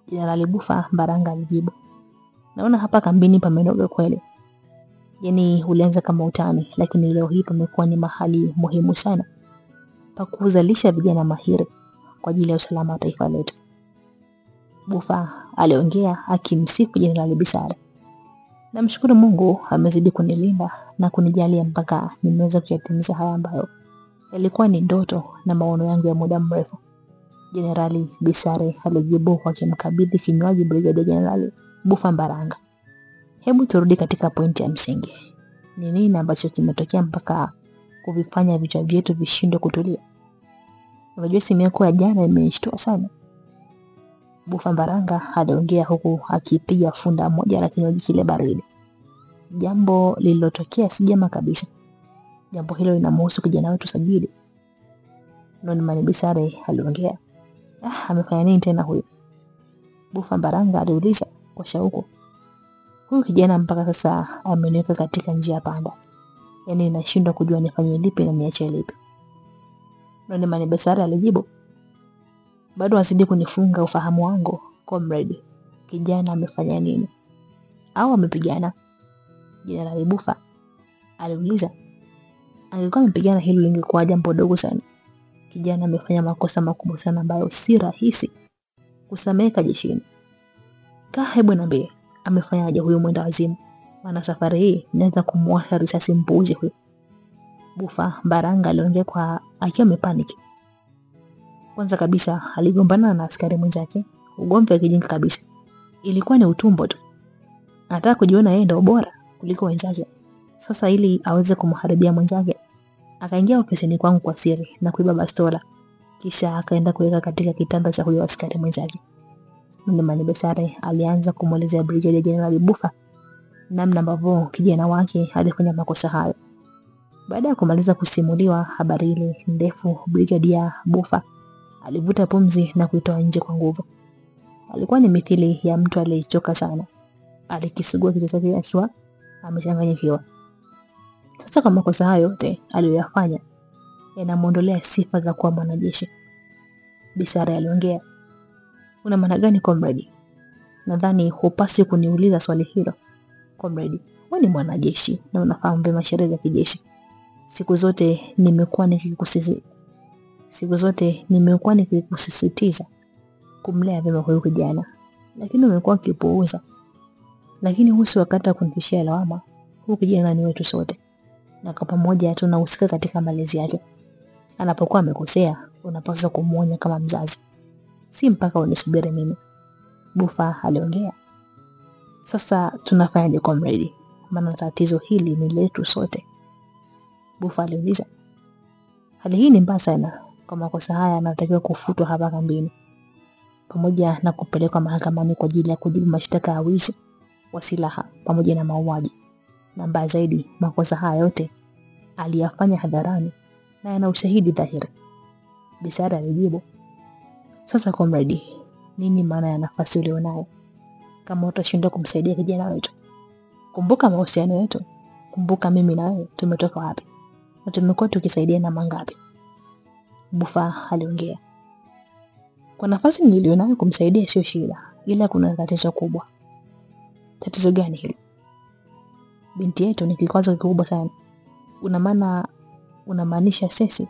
Jenerali Bufa Mbaranga alijibu. Naona hapa kambini pamenoga kweli. Yaani ulianza kama utani, lakini leo hii pamekuwa ni mahali muhimu sana pa kuzalisha vijana mahiri kwa ajili ya usalama wa taifa letu, Bufa aliongea akimsifu Jenerali Bisare. Namshukuru Mungu amezidi kunilinda na kunijalia mpaka nimeweza kuyatimiza haya ambayo yalikuwa ni ndoto na maono yangu ya muda mrefu, Jenerali Bisare alijibu kwa kumkabidhi kinywaji Brigadier Jenerali Bufa Mbaranga. Hebu turudi katika pointi ya msingi. Ni nini ambacho kimetokea mpaka kuvifanya vichwa vyetu vishindwe kutulia? Unajua simu yako ya jana imenishtua sana, Bufa Mbaranga aliongea huku akipiga funda moja la kinywaji kile baridi. Jambo lililotokea si jema kabisa. Jambo hilo linamhusu kijana wetu Sajidu, Norman Bisare aliongea. Amefanya nini tena huyo? Bufa Mbaranga aliuliza kwa shauku. Huyu kijana mpaka sasa ameniweka katika njia panda. Yaani nashindwa kujua nifanye lipi na niache lipi, Norman Bisare alijibu. Bado azidi kunifunga ufahamu wangu, comrade. Kijana amefanya nini? Au amepigana? Jenerali Bufa aliuliza. Angekuwa amepigana hilo lingekuwa jambo dogo sana. Kijana amefanya makosa makubwa sana ambayo si rahisi kusameka jeshini. Hebu niambie, amefanyaje huyu mwenda wazimu? Maana safari hii naweza kumwasha risasi mpuuzi huyu, Bufa Mbaranga aliongea kwa akiwa amepaniki. Kwanza kabisa aligombana na askari mwenzake, ugomvi wa kijinga kabisa. Ilikuwa ni utumbo tu. Anataka kujiona yeye ndio bora kuliko wenzake. Sasa ili aweze kumharibia mwenzake, akaingia ofisini kwangu kwa siri na kuiba bastola kisha akaenda kuweka katika kitanda cha huyo askari mwenzake. Nonimani Besare alianza kumwelezea Brigadier General Buffa namna ambavyo kijana wake alifanya makosa hayo. Baada ya kumaliza kusimuliwa habari ile ndefu, Brigadier Buffa alivuta pumzi na kuitoa nje kwa nguvu. Alikuwa ni mithili ya mtu aliyechoka sana. Alikisugua kichwa chake akiwa amechanganyikiwa. Sasa kwa makosa hayo yote aliyoyafanya yanamuondolea sifa za kuwa mwanajeshi. Bisara aliongea, "Una maana gani comrade? Nadhani hupasi kuniuliza swali hilo. Comrade, wewe ni mwanajeshi na unafahamu vyema sheria za kijeshi. Siku zote nimekuwa nikikusisitiza kumlea vyema huyu kijana, lakini umekuwa ukipuuza. Lakini huu si wakati wa kunitishia lawama. Huyu kijana ni wetu sote, na kwa pamoja tunahusika katika malezi yake. Anapokuwa amekosea, unapaswa kumuonya kama mzazi, si mpaka unisubiri mimi." Buffa aliongea, "Sasa tunafanyaje comrade? Maana tatizo hili ni letu sote." Buffa aliuliza, "Hali hii ni mbaya sana. Kwa makosa haya anatakiwa kufutwa hapa kambini, pamoja na kupelekwa mahakamani kwa ajili ya kujibu mashtaka ya wizi wa silaha pamoja na mauaji. Na mbaya zaidi, makosa haya yote aliyafanya hadharani na yana ushahidi dhahiri." Bisara alijibu, "Sasa comrade, nini maana ya nafasi ulionayo kama utashindwa kumsaidia kijana wetu? Kumbuka mahusiano yetu. Kumbuka mimi na wewe tumetoka wapi na tumekuwa tukisaidiana mangapi." Buffa aliongea, "Kwa nafasi nilionayo kumsaidia sio shida, ila kuna tatizo kubwa." "Tatizo gani hilo?" "Binti yetu ni kikwazo kikubwa sana." Unamaanisha sisi?"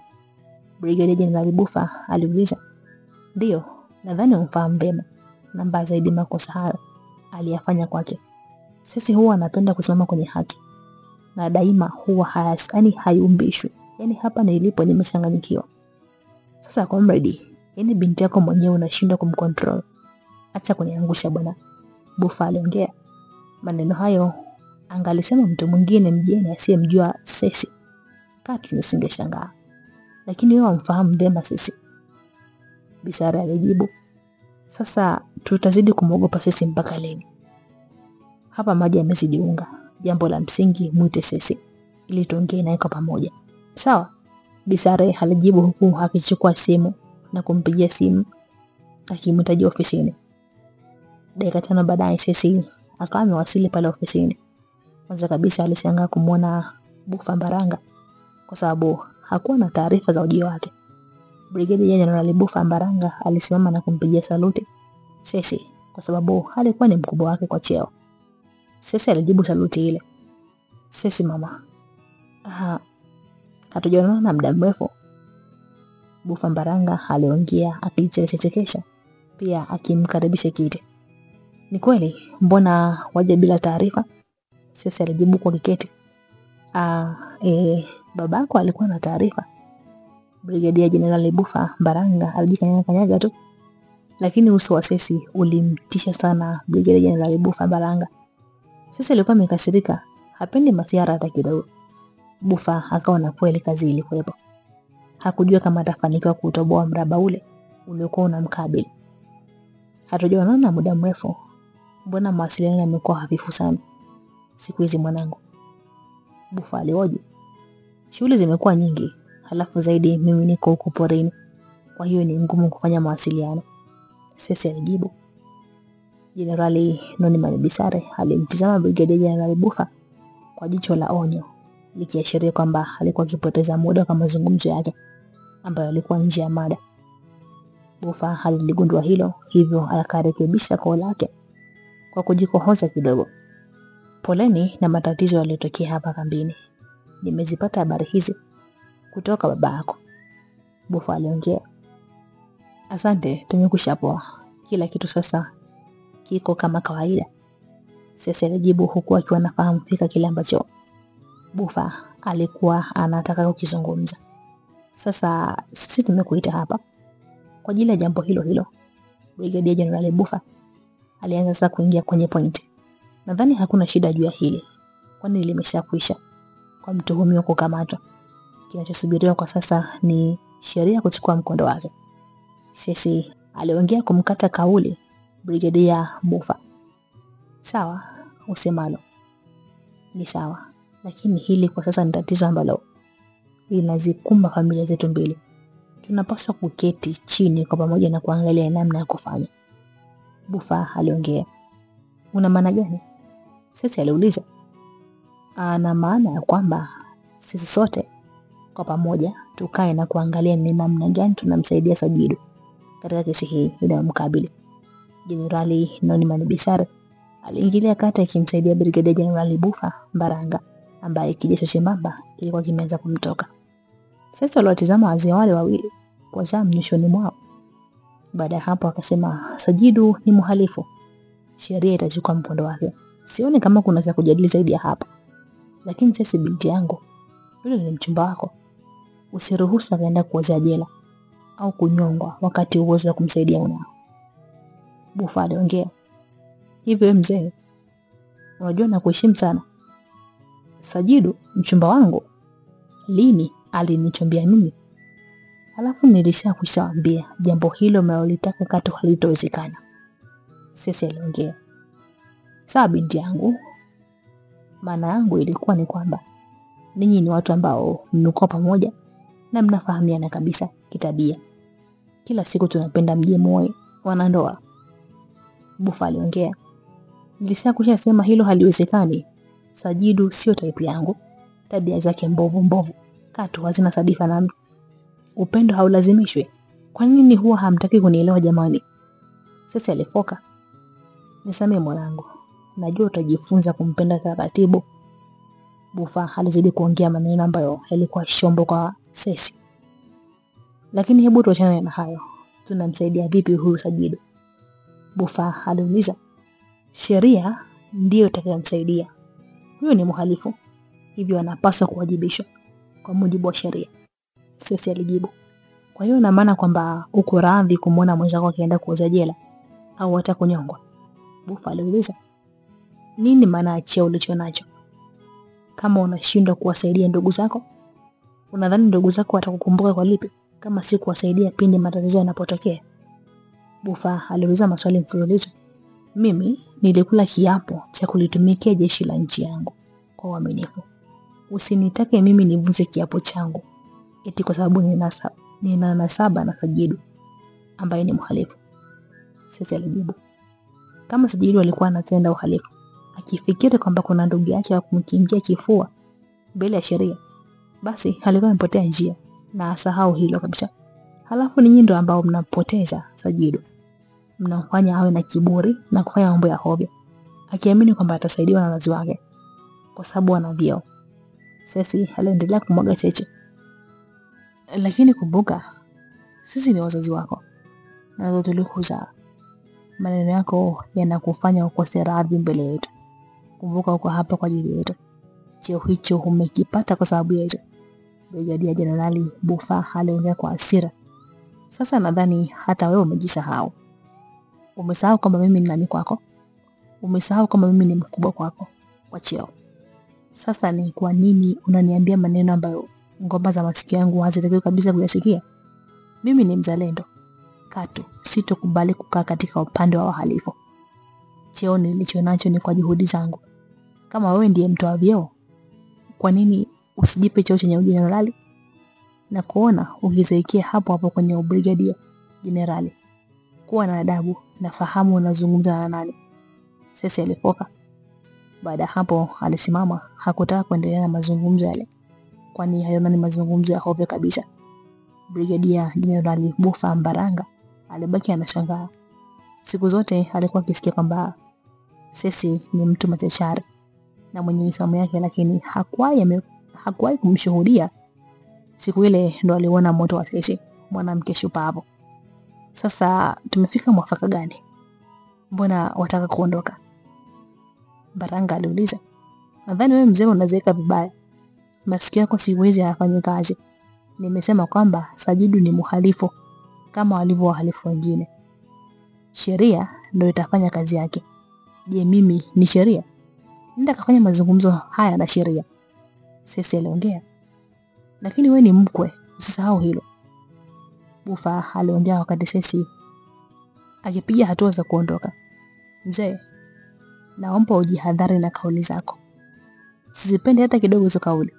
Brigadier General Buffa aliuliza. "Ndio, nadhani umfahamu vyema. Na mbaya zaidi, makosa hayo aliyafanya kwake. Sisi huwa anapenda kusimama kwenye haki, na daima huwa hayumbishwi. Hapa nilipo nimechanganyikiwa. Sasa comrade, binti yako mwenyewe unashindwa kumcontrol. Acha kuniangusha bwana." Buffa aliongea. Maneno hayo angalisema mtu mwingine mgeni asiyemjua sisi, katu nisingeshangaa. Lakini wewe umfahamu vyema sisi. Bisara alijibu, "Sasa tutazidi kumwogopa sisi mpaka lini? Hapa maji yamezidi unga. Jambo la msingi muite sisi ili tuongee naye kwa pamoja." "Sawa." Bisara alijibu huku akichukua simu na kumpigia simu akimhitaji ofisini. Dakika 5 baadaye sisi akawa amewasili pale ofisini. Kwanza kabisa alishangaa kumuona Buffa Mbaranga kwa sababu hakuwa na taarifa za ujio wake. Brigadier General Buffa Mbaranga alisimama na kumpigia saluti Sesi kwa sababu alikuwa ni mkubwa wake kwa cheo. Sesi alijibu saluti ile. "Sesi mama. Hatujaonana muda mrefu." Buffa Mbaranga aliongea akichekesha, pia akimkaribisha kiti. "Ni kweli, mbona waje bila taarifa?" Sesi alijibu kwa kiketi. Babako alikuwa na taarifa." Brigadier General Buffa Mbaranga alijikanyaga tu, lakini uso wa Sesi ulimtisha sana Brigadier General Buffa Mbaranga. Sesi alikuwa amekasirika, hapendi masiara hata kidogo. Buffa akaona kweli kazi ilikuwepo. Hakujua kama atafanikiwa kutoboa mraba ule uliokuwa unamkabili. "Hatujaonana muda mrefu. Mbona mawasiliano yamekuwa hafifu sana siku hizi mwanangu?" Buffa alihoji. "Shughuli zimekuwa nyingi, halafu zaidi mimi niko huko porini, kwa hiyo ni ngumu kufanya mawasiliano." Sesi alijibu. Jenerali Nonimani Bisare alimtizama Brigadier General Buffa kwa jicho la onyo, likiashiria kwamba alikuwa akipoteza muda kwa mazungumzo yake ambayo alikuwa nje ya mada. Buffa aligundua hilo, hivyo akarekebisha koo lake kwa kujikohoza kidogo. "Poleni na matatizo yaliyotokea hapa kambini. Nimezipata habari hizi kutoka baba yako." Buffa aliongea. "Asante, tumekwisha poa. Kila kitu sasa kiko kama kawaida." Sesi alijibu huku akiwa anafahamu fika kile ambacho Buffa alikuwa anataka kukizungumza. "Sasa sisi tumekuita hapa kwa ajili ya jambo hilo hilo." Brigadier General Buffa alianza sasa kuingia kwenye point. "Nadhani hakuna shida juu ya hili, kwani limeshakwisha kwa mtuhumiwa kukamatwa. Kinachosubiriwa kwa sasa ni sheria kuchukua mkondo wake." Sesi aliongea kumkata kauli Brigedia Bufa. Sawa, usemalo ni sawa, lakini hili kwa sasa ni tatizo ambalo linazikumba familia zetu mbili. Tunapaswa kuketi chini kwa pamoja na kuangalia namna ya kufanya. Bufa aliongea. Una maana gani? Sesi aliuliza. Ana maana ya kwamba sisi sote kwa pamoja tukae na kuangalia ni namna gani tunamsaidia Sajidu katika kesi hii inayomkabili. Jenerali Nonimani Bisare aliingilia kati akimsaidia Brigedia Jenerali Bufa Mbaranga ambaye kijeshi chembamba kilikuwa kimeanza kumtoka. Sasa waliwatazama wazee wale wawili kwa zamu nyushoni mwao. Baada ya hapo akasema, Sajidu ni mhalifu. Sheria itachukua mkondo wake. Sioni kama kuna cha kujadili zaidi ya hapa. Lakini sisi binti yangu, yule ni mchumba wako. Usiruhusu akaenda kuozea jela au kunyongwa wakati uwezo wa kumsaidia unao. Bufa aliongea. Hivyo mzee, unajua na kuheshimu sana. Sajidu mchumba wangu lini alinichombia mimi? Halafu nilishakushaambia jambo hilo mnalolitaka katu halitowezekana. Sesi aliongea. Sawa binti yangu. Maana yangu ilikuwa ni kwamba ninyi ni watu ambao mnuko pamoja na mnafahamiana kabisa kitabia. Kila siku tunapenda mje moyo wanandoa. Bufa aliongea. Nilishakushasema hilo haliwezekani. Sajidu sio type yangu. Tabia zake mbovu katu hazina sadifa nami. Upendo haulazimishwi. Kwa nini huwa hamtaki kunielewa jamani? Sasa alifoka. Nisamee mwanangu. Najua utajifunza kumpenda taratibu. Bufa alizidi kuongea maneno ambayo yalikuwa shombo kwa Sesi. Lakini hebu tuachane na hayo. Tunamsaidia vipi huyu Sajidu? Bufa aliuliza. Sheria ndiyo itakayomsaidia. Huyo ni mhalifu. Hivyo anapaswa kuwajibishwa kwa mujibu wa sheria. Sesi alijibu. Kwa hiyo ina maana kwamba uko radhi kumwona mwenzako akienda kuozea jela au hata kunyongwa? Bufa aliuliza. Nini maana ya cheo ulichonacho? Kama unashindwa kuwasaidia ndugu zako, unadhani ndugu zako watakukumbuka kwa lipi kama si kuwasaidia pindi matatizo yanapotokea? Bufa aliuliza maswali mfululizo. Mimi nilikula kiapo cha kulitumikia jeshi la nchi yangu kwa uaminifu. Usinitake mimi nivunje kiapo changu eti kwa sababu nina nasaba na Sajidu ambaye ni mhalifu. Sesi alijibu. Kama Sajidu alikuwa anatenda uhalifu, akifikiri kwamba kuna ndugu yake wa kumkingia kifua mbele ya sheria, basi alikuwa amepotea njia na asahau hilo kabisa. Halafu ninyi ndio ambao mnapoteza Sajidu. Mnamfanya awe na kiburi na kufanya mambo ya hovyo, akiamini kwamba atasaidiwa na wazazi wake kwa sababu ana vyeo. Sesi aliendelea kumwaga cheche. Lakini kumbuka, sisi ni wazazi wako na tulikuzaa. Maneno yako yanakufanya ukose radhi mbele yetu. Kumbuka uko hapa kwa ajili yetu. Cheo hicho umekipata kwa sababu yetu. Brigedia Jenerali Bufa aliongea kwa hasira. Sasa nadhani hata wewe umejisahau. Umesahau kwamba mimi ni nani kwako? Umesahau kwamba mimi ni mkubwa kwako kwa cheo. Sasa ni kwa nini unaniambia maneno ambayo ngoma za masikio yangu hazitakiwi kabisa kuyasikia? Mimi ni mzalendo. Katu sitokubali kukaa katika upande wa wahalifu. Cheo nilichonacho ni kwa juhudi zangu. Kama wewe ndiye mtoa vyeo, kwa nini usijipe cheo chenye ujenerali na kuona ukizaikia hapo hapo kwenye Brigedia Jenerali? Kuwa na adabu na fahamu unazungumza na nani. Sesi alifoka. Baada hapo alisimama, hakutaka kuendelea na mazungumzo yale, kwani hayo ni mazungumzo ya hovyo kabisa. Brigedia Jenerali Bufa Mbaranga alibaki anashangaa. Siku zote alikuwa akisikia kwamba Sesi ni mtu machachari na mwenye misomo yake, lakini hakuwahi kumshuhudia. Siku ile ndo aliona moto wa Sesi, mwanamke shupavu. Sasa tumefika mwafaka gani? Mbona wataka kuondoka? Mbaranga aliuliza. Nadhani wewe mzee unazeeka vibaya. Masikio yako siwezi afanye kazi. Nimesema kwamba Sajidu ni mhalifu kama walivyo wahalifu wengine. Sheria ndio itafanya kazi yake. Je, mimi ni sheria? Nenda kafanya mazungumzo haya na sheria. Sesi aliongea. Lakini wewe ni mkwe, usisahau hilo. Bufa aliongea wakati Sesi akipiga hatua za kuondoka. Mzee, naomba ujihadhari na kauli zako. Sizipendi hata kidogo hizo kauli.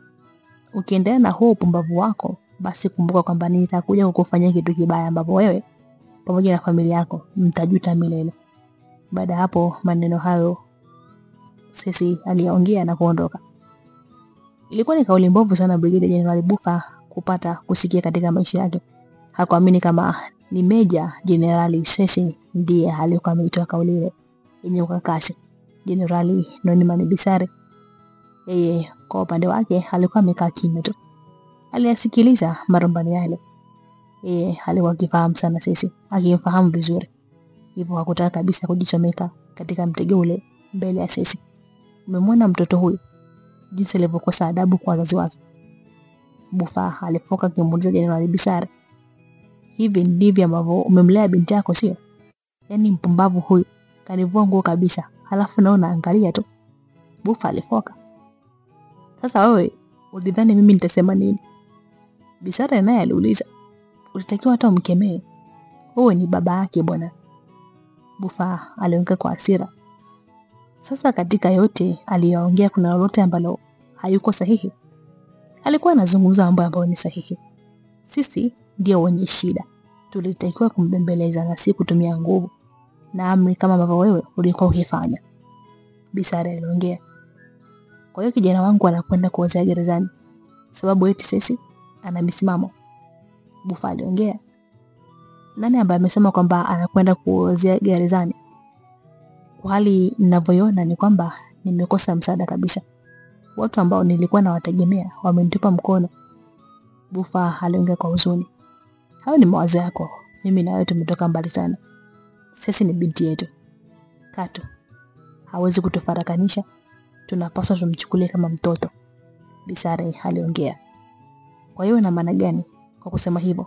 Ukiendelea na huo upumbavu wako, basi kumbuka kwamba nitakuja kukufanyia kitu kibaya ambapo wewe pamoja na familia yako mtajuta milele. Baada hapo maneno hayo Sesi aliongea na kuondoka. Ilikuwa ni kauli mbovu sana Brigadier General Bufa kupata kusikia katika maisha yake. Hakuamini kama ni Meja Jenerali Sesi ndiye aliyekuwa ameitoa kauli ile yenye ukakasi. Jenerali Norman Bisare yeye kwa upande wake alikuwa amekaa kimya tu. Aliyasikiliza marumbano yale. Yeye alikuwa akifahamu sana Sesi, akimfahamu vizuri. Hivyo hakutaka kabisa kujichomeka katika mtego ule mbele ya Sesi. Umemwona mtoto huyu jinsi alivyokosa adabu kwa wazazi wake? Bufa alifoka kimuuliza Jenerali Bisare. Hivi ndivyo ambavyo umemlea binti yako sio? Yaani mpumbavu huyu kanivua nguo kabisa, halafu naona angalia tu. Bufa alifoka. Sasa wewe ulidhani mimi nitasema nini? Bisare naye aliuliza. Ulitakiwa hata umkemee. Wewe ni baba yake bwana. Bufa aliongea kwa hasira. Sasa katika yote aliyoongea kuna lolote ambalo hayuko sahihi? Alikuwa anazungumza mambo ambayo ni sahihi. Sisi ndio wenye shida. Tulitakiwa kumbembeleza na si kutumia nguvu na amri kama ambavyo wewe ulikuwa ukifanya. Bisare aliongea. Kwa hiyo kijana wangu anakwenda kuozea gerezani sababu eti Sesi ana misimamo. Bufa aliongea. Nani ambaye amesema kwamba anakwenda kuozea gerezani? Kwa hali ninavyoiona ni kwamba nimekosa msaada kabisa. Watu ambao nilikuwa nawategemea wamenitupa mkono. Bufa aliongea kwa huzuni. Hayo ni mawazo yako. Mimi na wewe tumetoka mbali sana. Sesi ni binti yetu. Katu hawezi kutufarakanisha. Tunapaswa tumchukulie kama mtoto. Bisare aliongea. Kwa hiyo na maana gani kwa kusema hivyo?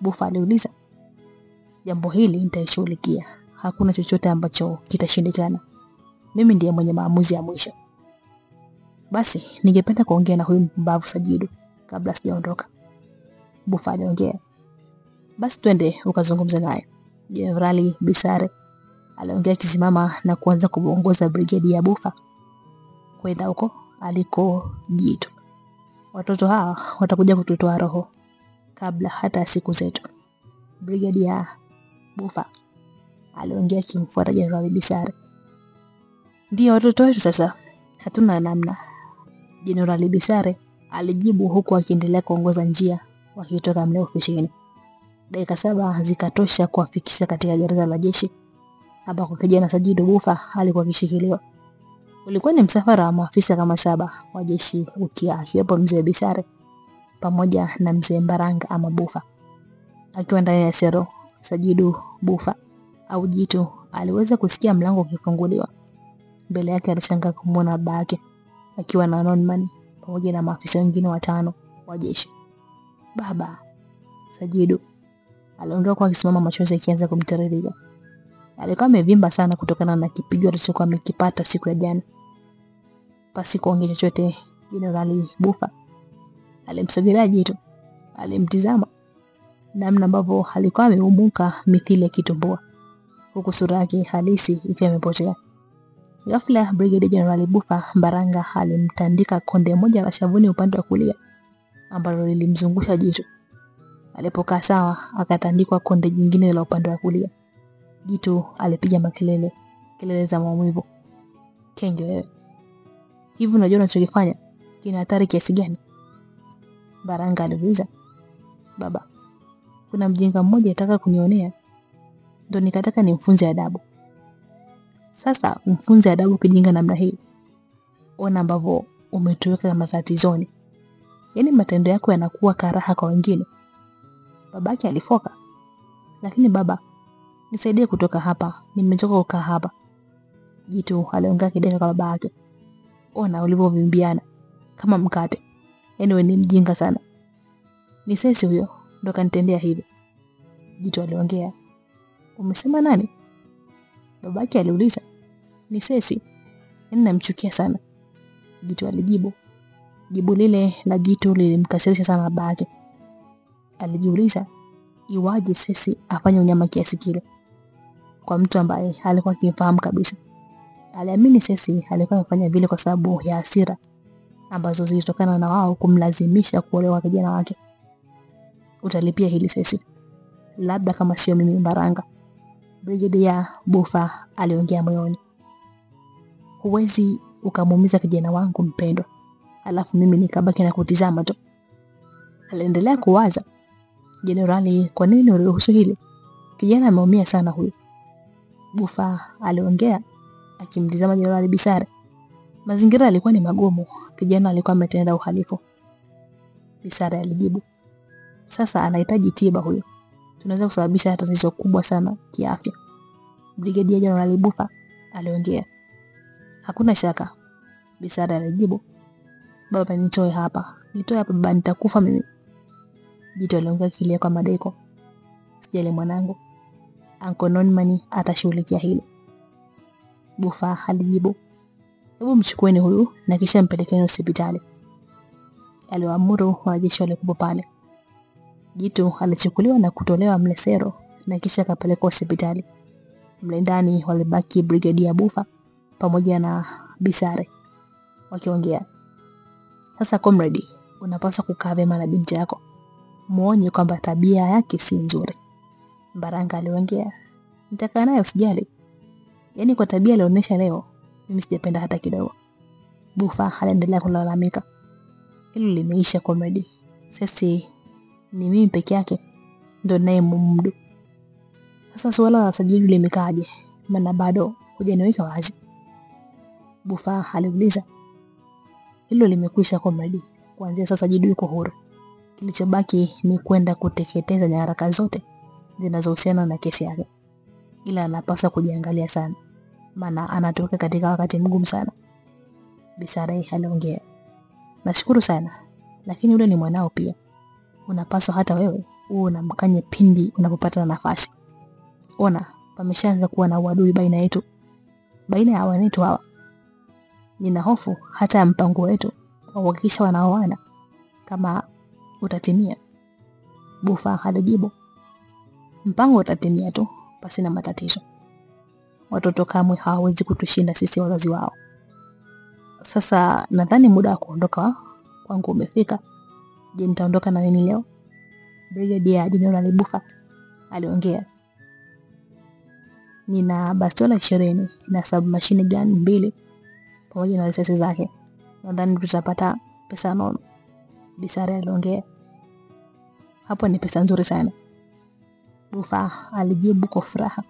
Bufa aliuliza. Jambo hili nitaishughulikia. Hakuna chochote ambacho kitashindikana. Mimi ndiye mwenye maamuzi ya mwisho. Basi ningependa kuongea na huyu mpumbavu Sajidu kabla sijaondoka. Bufa aliongea. Basi twende ukazungumze naye. Jenerali Bisare aliongea kisimama na kuanza kuongoza brigade ya Bufa kwenda huko aliko Jitu. Watoto hawa watakuja kututoa roho kabla hata siku zetu. Brigade ya Bufa aliongea kimfuata Jenerali Bisare. Ndio watoto wetu sasa, hatuna namna. Jenerali Bisare alijibu huku akiendelea kuongoza njia wakitoka mle ofisini. Dakika 7 zikatosha kuwafikisha katika gereza la jeshi ambako kijana Sajidu Bufa alikuwa akishikiliwa. Ulikuwa ni msafara wa maafisa kama 7 wa jeshi akiwepo mzee Bisare pamoja na mzee Mbaranga ama Bufa. Akiwa ndani ya sero, Sajidu Bufa au Jitu aliweza kusikia mlango ukifunguliwa. Mbele yake alishangaa kumwona baba yake akiwa na Norman pamoja na maafisa wengine 5 wa jeshi. Baba, Sajidu aliongea kwa akisimama, machozi yakianza kumtiririka. Alikuwa amevimba sana kutokana na kipigo alichokuwa amekipata siku ya jana. Pasi kuongea chochote, Jenerali Bufa alimsogelea Jitu, alimtizama namna ambavyo alikuwa ameumuka mithili ya kitumbua, huku sura yake halisi ikiwa imepotea. Ghafla Brigadier General Bufa Mbaranga alimtandika konde moja la shavuni upande wa kulia ambalo lilimzungusha Jitu. Alipokaa sawa akatandikwa konde jingine la upande wa kulia. Jitu alipiga makelele, kelele za maumivu. Kenjo wewe, hivi unajua unachokifanya kina hatari kiasi gani? Mbaranga aliuliza. Baba, kuna mjinga mmoja anataka kunionea, ndio nikataka nimfunze adabu. Sasa umfunze adabu kijinga namna hii? Ona ambavyo umetuweka matatizoni. Yaani matendo yako yanakuwa karaha kwa wengine. Babake alifoka. Lakini baba, nisaidie kutoka hapa, nimechoka kukaa hapa. Jitu aliongea kideka kwa babake. Ona ulivyovimbiana kama mkate. Yaani wewe ni mjinga sana. Ni Sesi huyo ndo kanitendea hivi. Jitu aliongea. Umesema nani? Babake aliuliza. Ni Sesi. Yaani namchukia sana. Jitu alijibu. Jibu lile la Jitu lilimkasirisha sana babake. Alijiuliza, iwaje Cecy afanye unyama kiasi kile kwa mtu ambaye alikuwa akimfahamu kabisa. Aliamini Cecy alikuwa amefanya vile kwa sababu ya hasira ambazo zilitokana na wao kumlazimisha kuolewa kijana wake. Utalipia hili Cecy, labda kama sio mimi Mbaranga, Brigadier Buffa aliongea moyoni. Huwezi ukamuumiza kijana wangu mpendwa, alafu mimi nikabaki na kutizama tu. Aliendelea kuwaza, Jenerali, kwa nini uliruhusu hili? Kijana ameumia sana huyu. Buffa aliongea akimtizama Jenerali Bisare. Mazingira yalikuwa ni magumu, kijana alikuwa ametenda uhalifu. Bisare alijibu, sasa anahitaji tiba huyo. Tunaweza kusababisha tatizo kubwa sana kiafya. Brigadier Jenerali Buffa aliongea. Hakuna shaka, Bisare alijibu. Baba, nitoe hapa baba, nitakufa mimi. Jito aliongea kilia kwa madeko. Sijali mwanangu, Uncle Norman atashughulikia hilo, Buffa alijibu. Hebu mchukueni huyu na kisha mpelekeni hospitali, aliwaamuru wanajeshi waliokuwa pale. Jito alichukuliwa na kutolewa Mlesero na kisha akapelekwa hospitali. Mle ndani walibaki Brigadier Buffa pamoja na Bisare wakiongea. Sasa comrade, unapaswa kukaa vyema na binti yako, muonye kwamba tabia yake si nzuri. Mbaranga aliongea. Nitakaa naye usijali. Yaani kwa tabia alionyesha leo, mimi sijapenda hata kidogo. Buffa aliendelea kulalamika. Hilo limeisha comrade. Cecy ni mimi peke yake ndio naye mumdu. Sasa swala la sajili limekaaje? Maana bado hujaniweka wazi, Buffa aliuliza. Hilo limekwisha comrade. Kuanzia sasa Jidu yuko huru. Kilichobaki ni kwenda kuteketeza nyaraka zote zinazohusiana na kesi yake. Ila anapaswa kujiangalia sana, maana anatoka katika wakati mgumu sana, Bisare aliongea. Nashukuru sana, lakini yule ni mwanao pia. Unapaswa hata wewe uwe unamkanye pindi unapopata nafasi. Ona, pameshaanza kuwa na uadui baina yetu, baina ya wanetu hawa. Nina hofu hata mpango wetu kuhakikisha wanaoana kama utatimia, Buffa alijibu. Mpango utatimia tu, basi na matatizo. Watoto kamwe hawawezi kutushinda sisi wazazi wao. Sasa nadhani muda wa kuondoka kwangu umefika. Je, nitaondoka na nini leo? Brigadier Jenerali Buffa aliongea. Nina bastola 20 na submachine gun 2 pamoja na risasi zake. Nadhani tutapata pesa nono, Bisare aliongea. Hapo ni pesa nzuri sana, Buffa alijibu kwa furaha.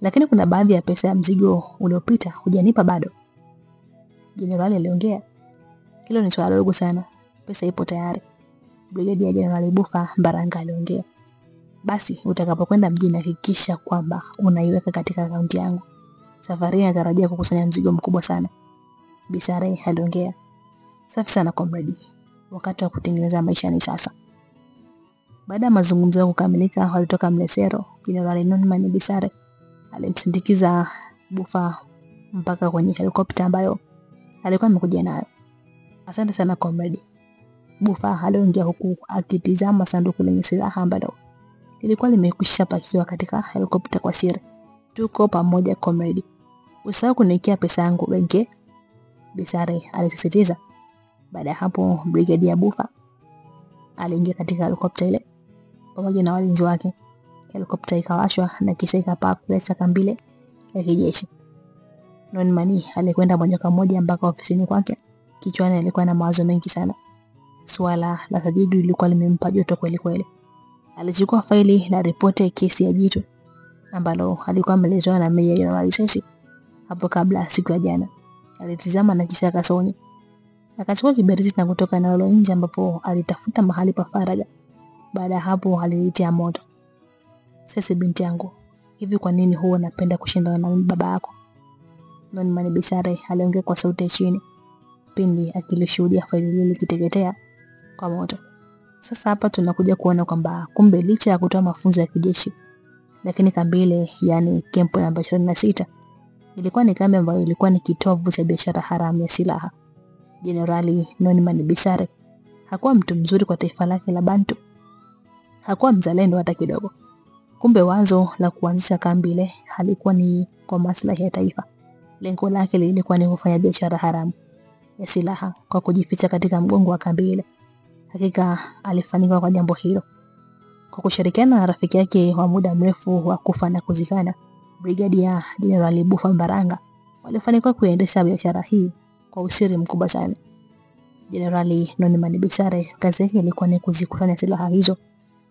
Lakini kuna baadhi ya pesa ya mzigo uliopita hujanipa bado, Jenerali aliongea. Hilo ni swala dogo sana, pesa ipo tayari, Brigadier Jenerali Buffa Mbaranga aliongea. Basi utakapokwenda mjini hakikisha kwamba unaiweka katika akaunti yangu. Safari hii natarajia kukusanya mzigo mkubwa sana, Bisare aliongea. Safi sana comrade, wakati wa kutengeneza maisha ni sasa. Baada ya mazungumzo ya kukamilika, walitoka Mlesero. Jenerali Norman Bisare alimsindikiza Buffa mpaka kwenye helikopta ambayo alikuwa amekuja nayo. Asante sana comrade, Buffa aliongea huku akitizama sanduku lenye silaha ambalo lilikuwa limekwisha pakiwa katika helikopta kwa siri. Tuko pamoja comrade, usahau kuniwekea pesa yangu benki, Bisare alisisitiza. Baada ya hapo Brigadier Buffa aliingia katika helikopta ile pamoja na walinzi wake. Helikopta ikawashwa na kisha ikapaa kuelekea kambile ya kijeshi. Norman alikwenda moja kwa moja mpaka ofisini kwake. Kichwani alikuwa na mawazo mengi sana. Swala la Sajidu lilikuwa limempa joto kweli kweli. Alichukua faili la ripoti ya kesi ya Jitu ambalo alikuwa ameletewa na Meja Jenerali Cecy hapo kabla siku ya jana. Alitizama na kisha akasoni. Akachukua kiberiti na kutoka nalo nje ambapo alitafuta mahali pa faraga. Baada hapo alilitia moto. Cecy binti yangu, hivi kwa nini huwa unapenda kushindana na baba yako? Norman Bisare aliongea kwa sauti ya chini pindi akilishuhudia faili lile likiteketea kwa moto. Sasa hapa tunakuja kuona kwamba kumbe licha ya kutoa mafunzo ya kijeshi, lakini kambi ile, yani camp namba 26, ilikuwa ni kambi ambayo ilikuwa ni kitovu cha biashara haramu ya silaha. Jenerali Norman Bisare hakuwa mtu mzuri kwa taifa lake la Bantu. Hakuwa mzalendo hata kidogo. Kumbe wazo la kuanzisha kambi ile halikuwa ni kwa maslahi ya taifa. Lengo lake lilikuwa ni kufanya biashara haramu ya silaha kwa kujificha katika mgongo wa kambi ile. Hakika alifanikiwa kwa jambo hilo. Kwa kushirikiana na rafiki yake wa muda mrefu wa kufa na kuzikana, Brigadia General Bufa Mbaranga, walifanikiwa kuendesha biashara hii kwa usiri mkubwa sana. Jenerali Nonimani Bisare kazi yake ilikuwa ni kuzikusanya silaha hizo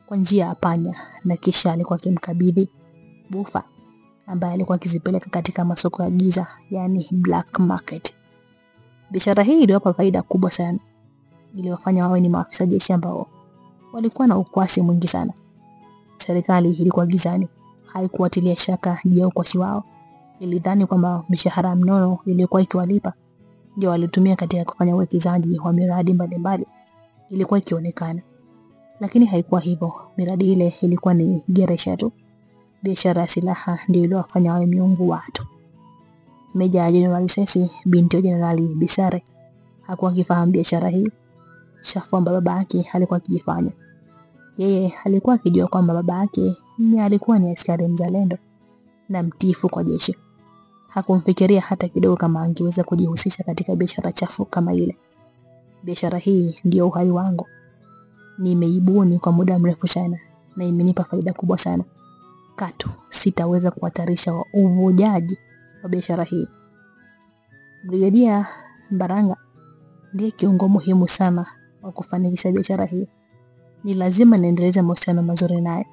kwa njia ya panya, na kisha alikuwa akimkabidhi Bufa ambaye alikuwa akizipeleka katika masoko ya giza, yani black market. Biashara hii iliwapa faida kubwa sana. Iliwafanya wawe ni maafisa jeshi ambao walikuwa na ukwasi mwingi sana. Serikali ilikuwa gizani, haikuwatilia shaka juu ya ukwasi wao. Ilidhani kwamba mishahara mnono iliyokuwa ikiwalipa ndio walitumia katika kufanya uwekezaji wa miradi mbalimbali ilikuwa ikionekana. Lakini haikuwa hivyo. Miradi ile ilikuwa ni geresha tu. Biashara ya silaha ndio iliyowafanya wawe miungu watu. Meja General Sesi, binti wa Generali Bisare, hakuwa akifahamu biashara hii chafu ambayo baba yake alikuwa akifanya. Yeye alikuwa akijua kwamba baba yake alikuwa ni askari mzalendo na mtiifu kwa jeshi. Hakumfikiria hata kidogo kama angeweza kujihusisha katika biashara chafu kama ile. Biashara hii ndio uhai wangu. Nimeibuni kwa muda mrefu sana na imenipa faida kubwa sana. Katu sitaweza kuhatarisha uvujaji wa biashara hii. Brigadia Mbaranga ndiye kiungo muhimu sana wa kufanikisha biashara hii. Ni lazima niendeleze mahusiano mazuri naye.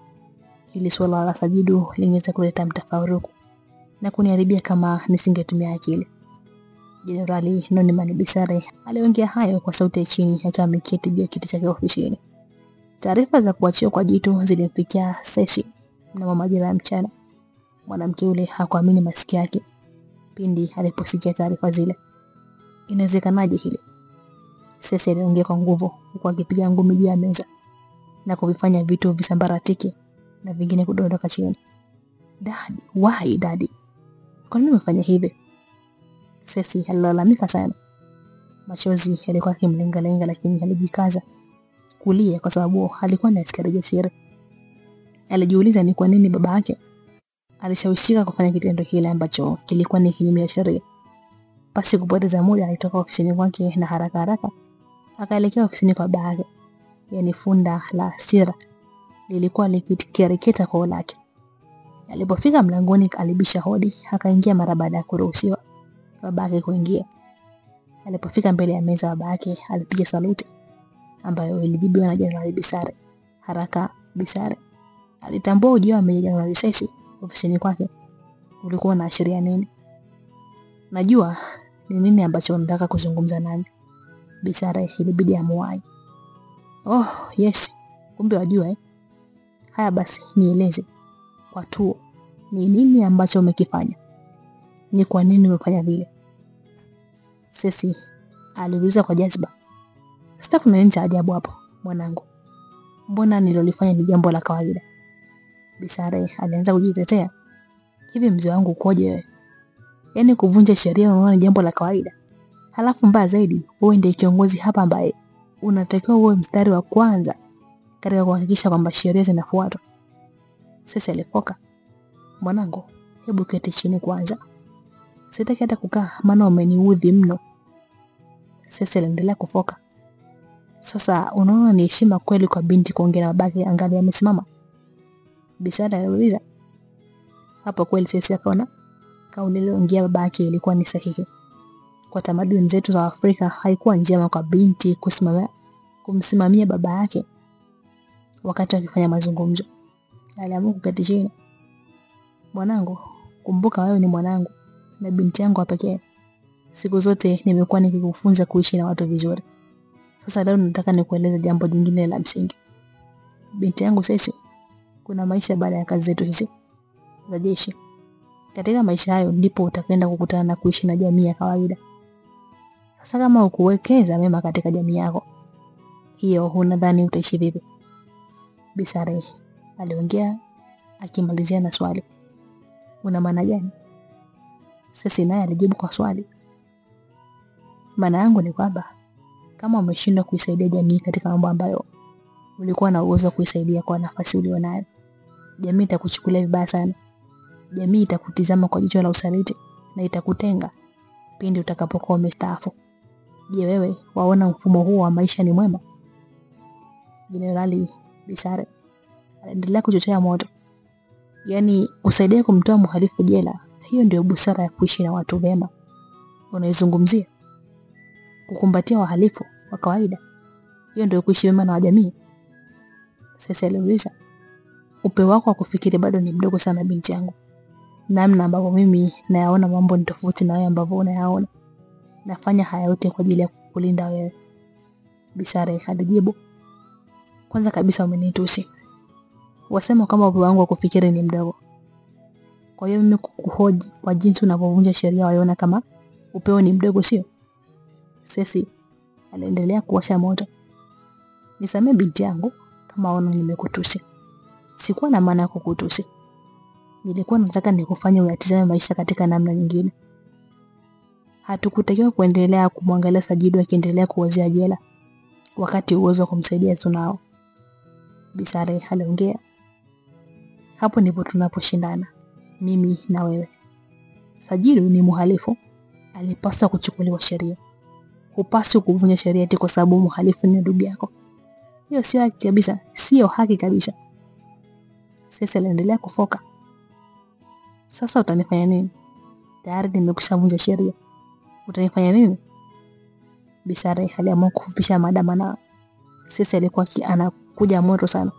Hili swala la Sajidu lingeweza kuleta mtafaruku na kuniharibia kama nisingetumia akili. Jenerali Nonimani Bisare aliongea hayo kwa sauti ya chini akiwa ameketi juu ya kiti chake ofisini. Taarifa za kuachiwa kwa Jitu zilimfikia Sesi mnamo majira ya mchana. Mwanamke yule hakuamini masikio yake pindi aliposikia taarifa zile. Inawezekanaje hili? Sesi aliongea kwa nguvu huku akipiga ngumi juu ya meza na kuvifanya vitu visambaratike na vingine kudondoka chini. Daddy, why daddy? Kwa nini umefanya hivi? Sesi alilalamika sana. Machozi yalikuwa yakimlenga lakini alijikaza kulia kwa sababu alikuwa ni askari jasiri. Alijiuliza ni kwa nini baba yake alishawishika kufanya kitendo kile ambacho kilikuwa ni kinyume cha sheria. Pasi kupoteza muda alitoka ofisini kwake na haraka akaelekea ofisini kwa baba yake. Yani funda la hasira lilikuwa likireketa kwa lake. Alipofika mlangoni alibisha hodi, akaingia mara baada ya kuruhusiwa baba yake kuingia. Alipofika mbele ya meza baba yake alipiga saluti ambayo ilijibiwa na Jenerali Bisare. Haraka Bisare alitambua ujio wa Meja Jenerali Sesi ofisini kwake ulikuwa unaashiria nini. Najua ni nini ambacho unataka kuzungumza nami. Bisare ilibidi amuwai. Oh, yes. Kumbe wajua Haya basi nieleze kwa tuo. Ni nini ambacho umekifanya? Ni kwa nini umefanya vile? Sesi aliuliza kwa jazba. Sasa kuna nini cha ajabu hapo mwanangu? Mbona nilolifanya ni jambo la kawaida? Bisare alianza kujitetea. Hivi mzee wangu ukoje wewe? Yaani kuvunja sheria unaona ni jambo la kawaida? Halafu mbaya zaidi, wewe ndiye kiongozi hapa ambaye unatakiwa uwe mstari wa kwanza katika kuhakikisha kwamba sheria zinafuatwa. Sasa alifoka. Mwanangu, hebu keti chini kwanza. Sitaki hata kukaa maana umeniudhi mno. Sasa aliendelea kufoka. Sasa unaona ni heshima kweli kwa binti kuongea na babake angali amesimama? Bisara aliuliza. Hapo kweli Sesi akaona kauli aliyoongea babake ilikuwa ni sahihi. Kwa tamaduni zetu za Afrika haikuwa njema kwa binti kumsimamia baba yake wakati akifanya mazungumzo. Aliamua kuketi chini. Mwanangu, kumbuka wewe ni mwanangu na binti yangu pekee. Siku zote nimekuwa nikikufunza kuishi na watu vizuri. Sasa leo nataka nikueleze jambo jingine la msingi. Binti yangu Sesi, kuna maisha baada ya kazi zetu hizi za jeshi. Katika maisha hayo ndipo utakwenda kukutana na kuishi na jamii ya kawaida. Sasa kama ukuwekeza mema katika jamii yako, hiyo unadhani utaishi vipi? Bisare aliongea akimalizia na swali. Una maana gani? Sesi naye alijibu kwa swali. Maana yangu ni kwamba kama umeshindwa kuisaidia jamii katika mambo ambayo ulikuwa na uwezo wa kuisaidia kwa nafasi ulionayo. Jamii itakuchukulia vibaya sana. Jamii itakutizama kwa jicho la usaliti na itakutenga pindi utakapokuwa umestaafu. Je, wewe waona mfumo huu wa maisha ni mwema? Jenerali Bisare aliendelea kuchochea moto. Yaani usaidie kumtoa mhalifu jela, hiyo ndio busara ya kuishi na watu wema. Unaizungumzia kukumbatia wahalifu wa kawaida, hiyo ndio kuishi wema na jamii? Sasa aliuliza, upeo wako wa kufikiri bado ni mdogo sana binti yangu. Namna ambavyo mimi nayaona mambo ni tofauti na wewe ambavyo unayaona. Nafanya haya yote kwa ajili ya kukulinda wewe. Bisare alijibu, kwanza kabisa umenitusi. Wasema kama upeo wangu wa kufikiri ni mdogo. Kwa hiyo mimi kukuhoji kwa jinsi unavyovunja sheria waona kama upeo ni mdogo, sio? Sesi aliendelea kuwasha moto. Nisamee binti yangu kama ona nimekutusi. Sikuwa na maana ya kukutusi. Nilikuwa nataka nikufanye uyatizame maisha katika namna nyingine. Hatukutakiwa kuendelea kumwangalia Sajidu akiendelea kuwazia jela wakati uwezo wa kumsaidia tunao. Bisare aliongea. Hapo ndipo tunaposhindana, mimi na wewe. Sajidu ni mhalifu, alipaswa kuchukuliwa sheria. Hupaswi kuvunja sheria eti kwa sababu mhalifu ni ndugu yako. Hiyo sio haki kabisa, sio haki kabisa. Sasa aliendelea kufoka. Sasa utanifanya nini? Tayari nimekushavunja sheria. Utanifanya nini? Bisare aliamua kufupisha madama na sasa alikuwa anakuja moto sana.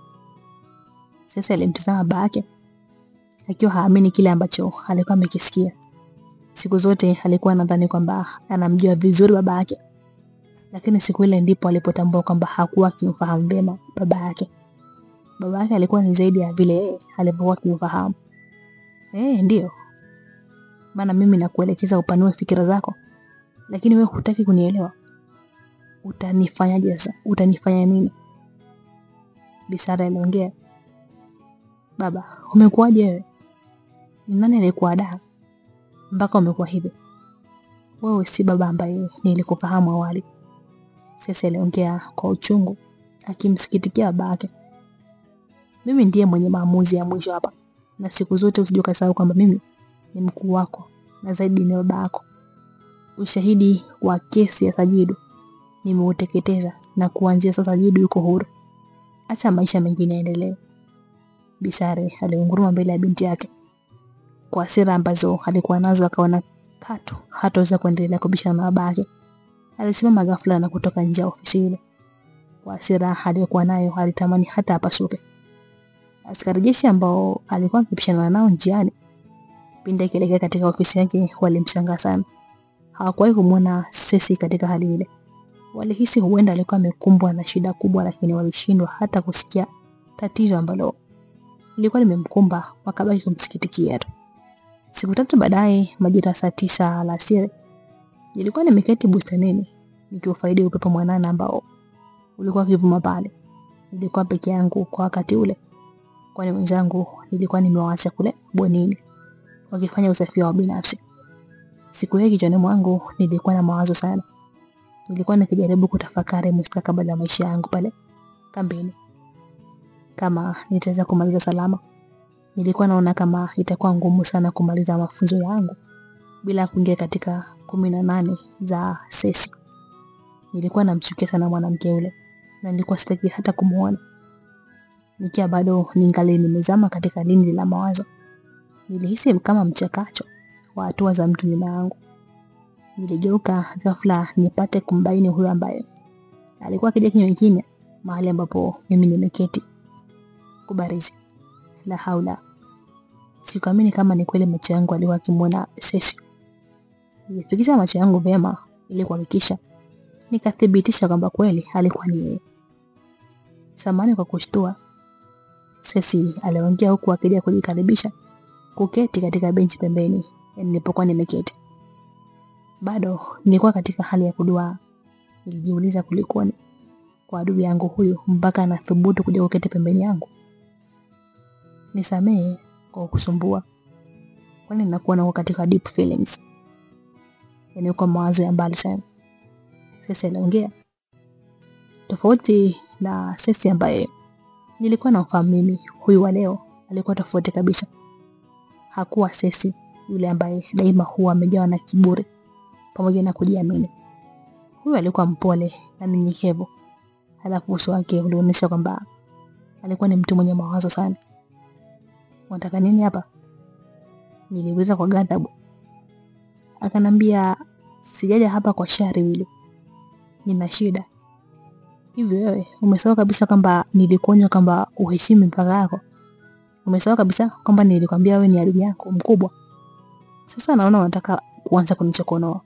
Sasa alimtazama babake akiwa haamini kile ambacho alikuwa amekisikia. Siku zote alikuwa anadhani kwamba anamjua vizuri baba yake. Lakini siku ile ndipo alipotambua kwamba hakuwa akimfahamu vyema baba yake. Baba yake alikuwa ni zaidi ya vile alivyokuwa akimfahamu. Ndio. Maana mimi nakuelekeza upanue fikira zako, lakini wewe hutaki kunielewa. Utanifanyaje sasa? Utanifanya nini? Bisara aliongea. Baba, umekuwaje wewe? Ni nani aliyekuandaa mpaka umekuwa hivi? Wewe si baba ambaye nilikufahamu awali. Sasa aliongea kwa uchungu akimsikitikia babake. Mimi ndiye mwenye maamuzi ya mwisho hapa, na siku zote usije ukasahau kwamba mimi ni mkuu wako na zaidi ni baba yako. Ushahidi wa kesi ya Sajidu nimeuteketeza, na kuanzia sasa Sajidu yuko huru. Acha maisha mengine yaendelee. Bisare aliunguruma mbele ya binti yake. Kwa hasira ambazo alikuwa nazo akaona katu hataweza kuendelea kubishana na babake. Alisimama ghafla na kutoka nje ya ofisi ile. Kwa hasira aliyokuwa nayo alitamani hata apasuke. Askari jeshi ambao alikuwa akipishana nao njiani pindi akielekea katika ofisi yake walimshangaa sana. Hawakuwahi kumuona Sesi katika hali ile. Walihisi huenda alikuwa amekumbwa na shida kubwa, lakini walishindwa hata kusikia tatizo ambalo lilikuwa limemkumba, wakabaki kumsikitikia tu. Siku tatu baadaye, majira saa 9 alasiri, nilikuwa nimeketi bustanini nikiufaidi upepo mwanana ambao ulikuwa ukivuma pale. Nilikuwa peke yangu kwa wakati ule, kwani wenzangu nilikuwa nimewaacha kule bwenini wakifanya usafi wao binafsi. Siku hiyo kichwani mwangu nilikuwa na mawazo sana. Nilikuwa nikijaribu kutafakari mustakabali wa maisha yangu pale kambini. Kama nitaweza kumaliza salama. Nilikuwa naona kama itakuwa ngumu sana kumaliza mafunzo yangu bila kuingia katika 18 za Sesi. Nilikuwa namchukia sana mwanamke yule na nilikuwa sitaki hata kumuona. Nikiwa bado ningali nimezama katika lindi la mawazo, nilihisi kama mchakacho wa hatua za mtu nyuma yangu. Niligeuka ghafla nipate kumbaini huyo ambaye alikuwa akija kimya kimya mahali ambapo mimi nimeketi kubarizi. La haula. Sikuamini kama ni kweli macho yangu alikuwa akimuona Sesi. Nilifikisha macho yangu vyema ili kuhakikisha, nikathibitisha kwamba kweli alikuwa ni yeye. Samahani kwa kushtua, Sesi aliongea huku akija kujikaribisha kuketi katika benchi pembeni nilipokuwa nimeketi. Bado nilikuwa katika hali ya kuduaa. Nilijiuliza kulikoni kwa adui yangu huyu mpaka anathubutu kuja kuketi pembeni yangu. Nisamehe kwa kusumbua, kwani ninakuwa na katika deep feelings. Yaani kwa mawazo ya mbali sana. Sasa aliongea. Tofauti na Sesi ambaye nilikuwa namfahamu mimi. Huyu wa leo alikuwa tofauti kabisa. Hakuwa Sesi yule ambaye daima huwa amejawa na kiburi pamoja na kujiamini. Huyu alikuwa mpole na mnyenyekevu. Halafu uso wake ulionyesha kwamba alikuwa ni mtu mwenye mawazo sana. "Unataka nini hapa?" Niliuliza kwa ghadhabu. Akanambia, "Sijaja hapa kwa shari Willy. Nina shida." "Hivi wewe umesahau kabisa kwamba nilikuonya kwamba uheshimu mpaka yako? Umesahau kabisa kwamba nilikwambia wewe ni adui yako mkubwa? Sasa naona unataka kuanza kunichokonoa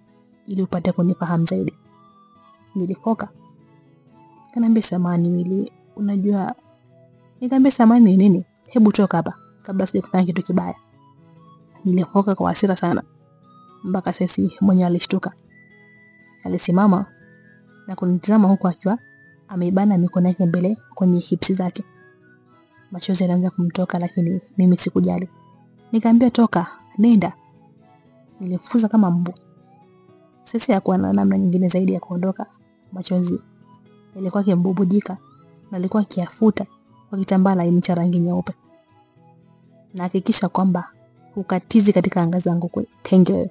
ili upate kunifahamu zaidi." Nilifoka. Kanambia, "Samahani Willy, unajua." Nikamwambia, "Samahani ni nini? Hebu toka hapa kabla sijakufanya kitu kibaya." Nilifoka kwa hasira sana. Mpaka Sesi mwenyewe alishtuka. Alisimama na kunitazama huku akiwa ameibana mikono yake mbele kwenye hips zake. Machozi yalianza kumtoka, lakini mimi sikujali. Nikamwambia, "Toka, nenda." Nilifuza kama mbu. Sesi hakuwa na namna nyingine zaidi ya kuondoka. Machozi yalikuwa yakibubujika na alikuwa akiyafuta kwa kitambaa laini cha rangi nyeupe. "Na hakikisha kwamba hukatizi katika anga zangu kwa kenge."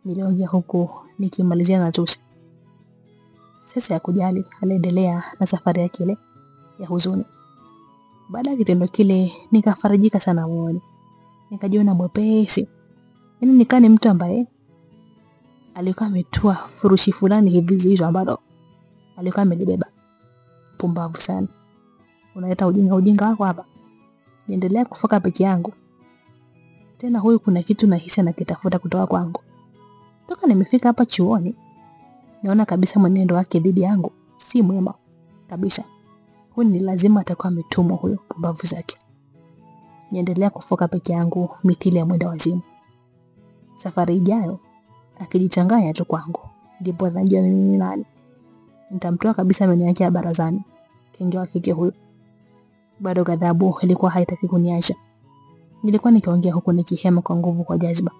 Niliongea huku nikimalizia na tusi. Sesi hakujali, aliendelea na safari yake ile ya huzuni. Baada ya kitendo kile nikafarijika sana moyoni. Nikajiona mwepesi. Yaani nikaa ni mtu ambaye alikuwa ametua furushi fulani hivi zilizo ambalo alikuwa amelibeba. Pumbavu sana. Unaleta ujinga wako hapa. Niendelea kufoka peke yangu. Tena huyu kuna kitu nahisi anakitafuta kutoka kwangu. Toka nimefika hapa chuoni, naona kabisa mwenendo wake dhidi yangu si mwema kabisa. Huyu ni lazima atakuwa ametumwa huyo, pumbavu zake. Niendelea kufoka peke yangu mithili ya mwenda wazimu. Safari ijayo akijichanganya tu kwangu, ndipo najua mimi ni nani. Nitamtoa kabisa meno yake ya barazani. Kenge wa kike huyo. Bado ghadhabu ilikuwa haitaki kuniacha. Nilikuwa nikiongea huku nikihema kwa nguvu kwa jazba.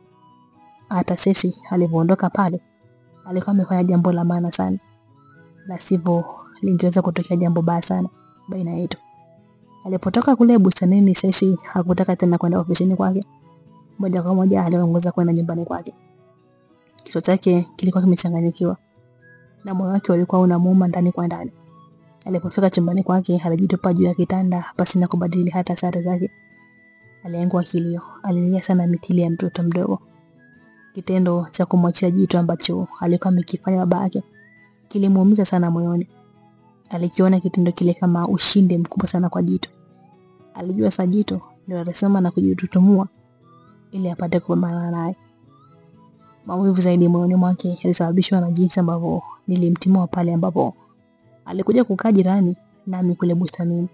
Hata Sesi alipoondoka pale, alikuwa amefanya jambo la maana sana. La sivyo lingeweza kutokea jambo baya sana baina yetu. Alipotoka kule bustanini, Sesi hakutaka tena kwenda ofisini kwake. Moja kwa moja aliongoza kwenda nyumbani kwake. Kichwa chake kilikuwa kimechanganyikiwa na moyo wake ulikuwa unamuuma ndani kwa ndani. Alipofika chumbani kwake, alijitupa juu ya kitanda pasi na kubadili hata sare zake. Aliangua kilio. Alilia sana mithili ya mtoto mdogo. Kitendo cha kumwachia jitu ambacho alikuwa amekifanya baba yake kilimuumiza sana moyoni. Alikiona kitendo kile kama ushindi mkubwa sana kwa jitu. Alijua saa jitu ndio alisema na kujitutumua ili apate kupambana naye. Maumivu zaidi moyoni mwake yalisababishwa na jinsi ambavyo nilimtimua pale ambapo alikuja kukaa jirani nami kule bustanini.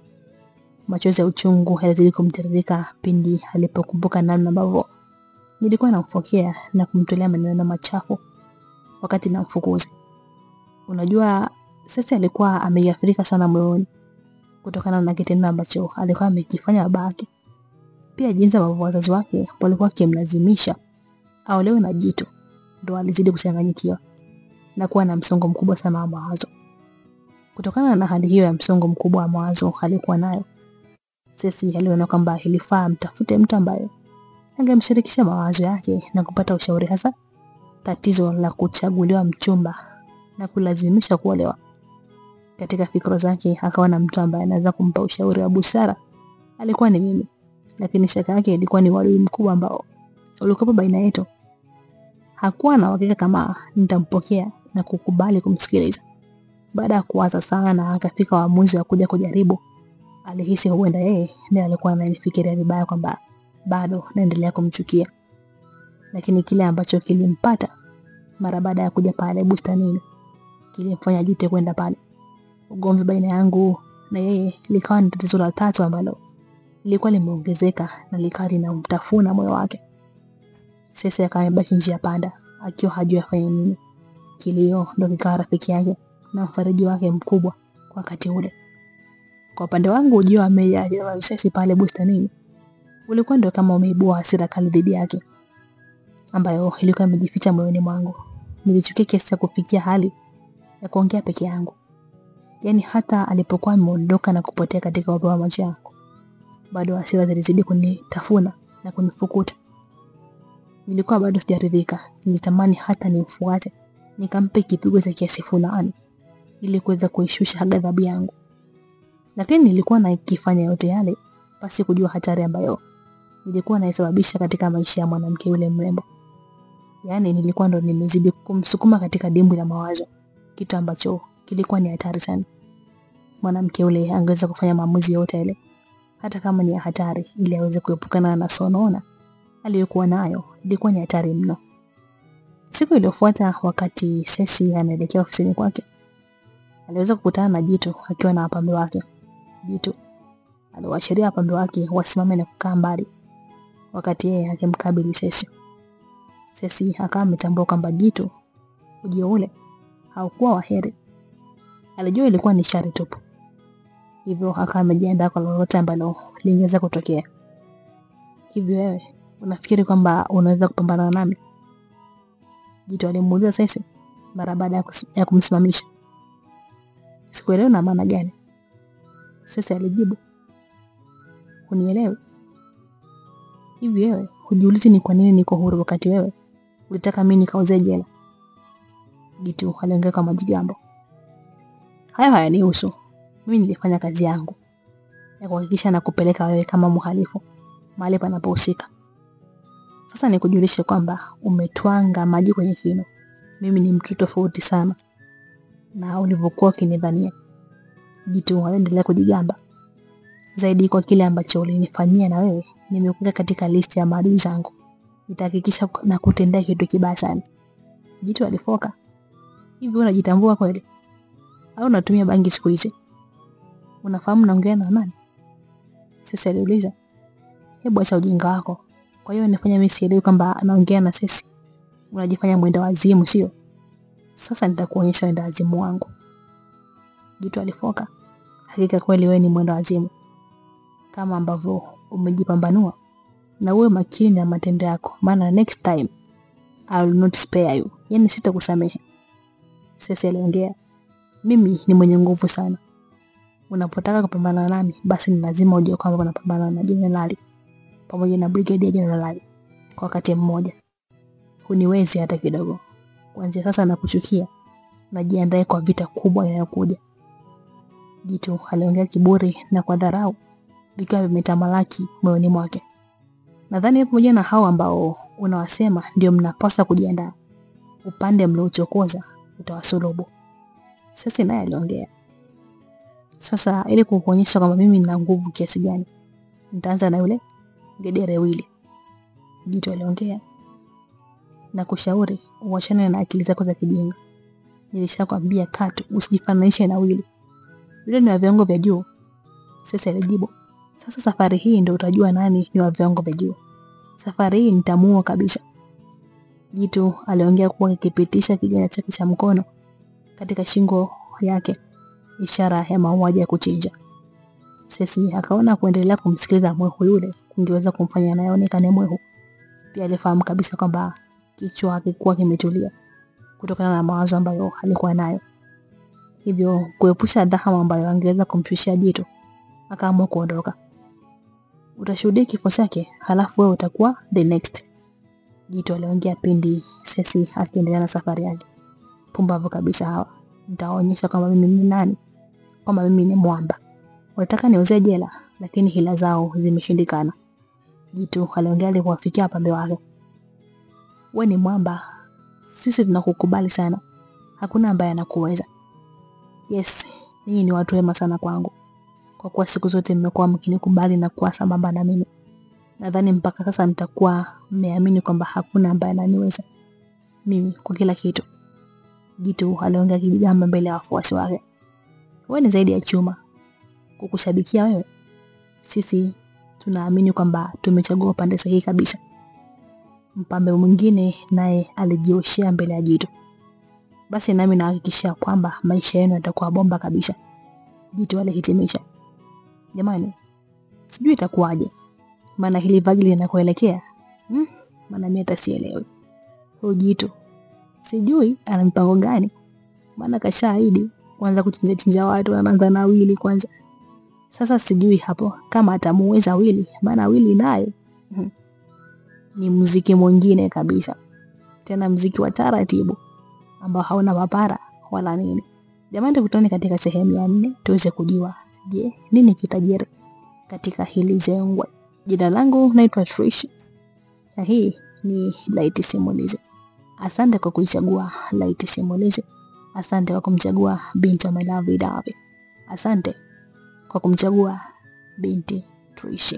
Machozi ya uchungu yalizidi kumtiririka pindi alipokumbuka namna ambavyo nilikuwa namfokea na kumtolea maneno machafu wakati namfukuza. Unajua, sasa alikuwa ameathirika sana moyoni kutokana na kitendo ambacho alikuwa amekifanya babake. Pia jinsi ambavyo wazazi wake walikuwa wakimlazimisha aolewe na jitu, ndo alizidi kuchanganyikiwa na kuwa na msongo mkubwa sana wa mawazo. Kutokana na hali hiyo ya msongo mkubwa wa mawazo alikuwa nayo, Sesi aliona kwamba ilifaa mtafute mtu ambaye angemshirikisha mawazo yake na kupata ushauri, hasa tatizo la kuchaguliwa mchumba na kulazimisha kuolewa. Katika fikra zake akaona mtu ambaye anaweza kumpa ushauri wa busara alikuwa ni mimi, lakini shaka yake ilikuwa ni wadui mkubwa ambao ulikuwa baina yetu. Hakuwa na uhakika kama nitampokea na kukubali kumsikiliza. Baada ya kuwaza sana, akafika uamuzi wa kuja kujaribu. Alihisi huenda yeye ndiye alikuwa ananifikiria vibaya kwamba bado naendelea kumchukia. Lakini kile ambacho kilimpata mara baada ya kuja pale bustanini kilimfanya jute kwenda pale. Ugomvi baina yangu na yeye likawa ni tatizo la tatu ambalo lilikuwa limeongezeka na likawa linamtafuna moyo wake. Sasa akamebaki njia panda akiwa hajui afanye nini. Kilio ndo kikawa rafiki yake na mfariji wake mkubwa kwa wakati ule. Kwa upande wangu, ujio wa Meya ya Sesi pale bustanini ulikuwa ndio kama umeibua hasira kali dhidi yake ambayo ilikuwa imejificha moyoni mwangu. Nilichukia kiasi cha kufikia hali ya kuongea peke yangu. Yaani hata alipokuwa ameondoka na kupotea katika upeo wa macho yangu, bado hasira zilizidi kunitafuna na kunifukuta. Nilikuwa bado sijaridhika. Nilitamani hata nimfuate, nikampe kipigo cha kiasi fulani ili kuweza kuishusha ghadhabu yangu. Lakini nilikuwa naikifanya yote yale basi kujua hatari ambayo nilikuwa naisababisha katika maisha ya mwanamke yule mrembo. Yaani nilikuwa ndo nimezidi kumsukuma katika dimbwi la mawazo, kitu ambacho kilikuwa ni hatari sana. Mwanamke yule angeweza kufanya maamuzi yote yale, hata kama ni ya hatari, ili aweze kuepukana na sonona aliyokuwa nayo. Ilikuwa ni hatari mno. Siku iliyofuata, wakati Cecy anaelekea ofisini kwake, aliweza kukutana na Jitu akiwa na wapambe wake. Jitu aliwaashiria wapambe wake wasimame na kukaa mbali wakati yeye akimkabili Cecy. Cecy akawa ametambua kwamba Jitu ujio ule haukuwa waheri. Alijua ilikuwa ni shari tupu. Hivyo akawa amejiandaa kwa lolote ambalo lingeweza kutokea. Hivyo wewe unafikiri kwamba unaweza kupambana nami? Jitu alimuuliza Cecy mara baada ya kumsimamisha. Sikuelewa na maana gani? Cecy alijibu, unielewe? Hivi wewe hujiulizi ni kwa nini niko huru wakati wewe ulitaka mimi nikauze jela? Jitu aliongea kama majigambo. Hayo hayanihusu. Mimi nilifanya kazi yangu ya kuhakikisha na kupeleka wewe kama mhalifu mahali panapohusika. Sasa nikujulishe kwamba umetwanga maji kwenye kinu. Mimi ni mtu tofauti sana na ulivyokuwa ukinidhania. Jitu aliendelea kujigamba. Zaidi kwa kile ambacho ulinifanyia na wewe, nimekuweka katika listi ya maadui zangu. Nitahakikisha na kutendea kitu kibaya sana. Jitu alifoka. Hivi unajitambua kweli? Au unatumia bangi siku hizi? Unafahamu naongea na nani? Cecy aliuliza. Hebu acha ujinga wako. Kwa hiyo unafanya mimi sielewi kwamba anaongea na Cecy. Unajifanya mwenda wazimu, sio? Sasa nitakuonyesha mwenda wazimu wangu. Jitu alifoka. Hakika kweli wewe ni mwenda wazimu. Kama ambavyo umejipambanua, na uwe makini na matendo yako, maana next time I will not spare you. Yaani sitakusamehe. Cecy aliongea. Mimi ni mwenye nguvu sana. Unapotaka kupambana nami, basi ni lazima ujue kwamba unapambana na jenerali pamoja na brigadier jenerali kwa wakati mmoja. Huniwezi hata kidogo. Kuanzia sasa nakuchukia. Najiandae kwa vita kubwa inayokuja. Jitu aliongea kiburi na kwa dharau vikiwa vimetamalaki moyoni mwake. Nadhani pamoja na hao ambao unawasema ndio mnapaswa kujiandaa. Upande mliochokoza utawasulubu. Sasa naye aliongea. Sasa ili kukuonyesha kwamba mimi nina nguvu kiasi gani, nitaanza na yule Gedere Wili. Jitu aliongea. Na kushauri uachane na akili zako za kijinga. Nilishakwambia Katu usijifananishe na Wili. Yule ni wa viwango vya juu. Sasa alijibu. Sasa safari hii ndio utajua nani ni wa viwango vya juu. Safari hii nitamuua kabisa. Jitu aliongea kwa kipitisha kiganja chake cha mkono katika shingo yake, ishara ya mauaji ya kuchinja. Cecy akaona kuendelea kumsikiliza mwehu yule kungeweza kumfanya naye aonekane mwehu. Pia alifahamu kabisa kwamba kichwa hakikuwa kimetulia kutokana na mawazo ambayo alikuwa nayo. Hivyo kuepusha dhahama ambayo angeweza kumshushia Jitu, akaamua kuondoka. Utashuhudia kifo chake, halafu wewe utakuwa the next. Jitu aliongea pindi Cecy akiendelea na safari yake. Pumbavu kabisa hawa. Nitaonyesha kama mimi ni nani, kama mimi ni mwamba. Wanataka niuze jela, lakini hila zao zimeshindikana. Jitu aliongea alipowafikia wapambe wake. Wewe ni mwamba. Sisi tunakukubali sana. Hakuna ambaye anakuweza. Yes, ninyi ni watu wema sana kwangu. Kwa kuwa siku zote mmekuwa mkinikubali na kuwa sambamba na mimi. Nadhani mpaka sasa mtakuwa mmeamini kwamba hakuna ambaye ananiweza mimi kwa kila kitu. Jitu aliongea kijigamba mbele ya wafuasi wake. Wewe ni zaidi ya chuma. Kukushabikia wewe, sisi tunaamini kwamba tumechagua pande sahihi kabisa. Mpambe mwingine naye alijioshia mbele ya Jitu. Basi nami nahakikishia kwamba maisha yenu yatakuwa bomba kabisa. Jitu alihitimisha. Jamani, sijui itakuwaje. Maana hili vagi linakoelekea, maana mimi hata sielewi. Huyu Jitu sijui ana mpango gani. Maana kashaahidi kuanza kuchinja watu, anaanza na Willy kwanza. Sasa sijui hapo kama atamuweza Willy, maana Willy naye ni muziki mwingine kabisa. Tena muziki wa taratibu ambao hauna mapara wala nini. Jamani, tukutane katika sehemu ya 4 tuweze kujua je, nini kitajiri katika hili zengwe. Jina langu naitwa Trish. Na hii ni Light Simulizi. Asante kwa kuichagua Light Simulizi. Asante kwa kumchagua binti wa My Lovely Dave. Asante kwa kumchagua binti Trish.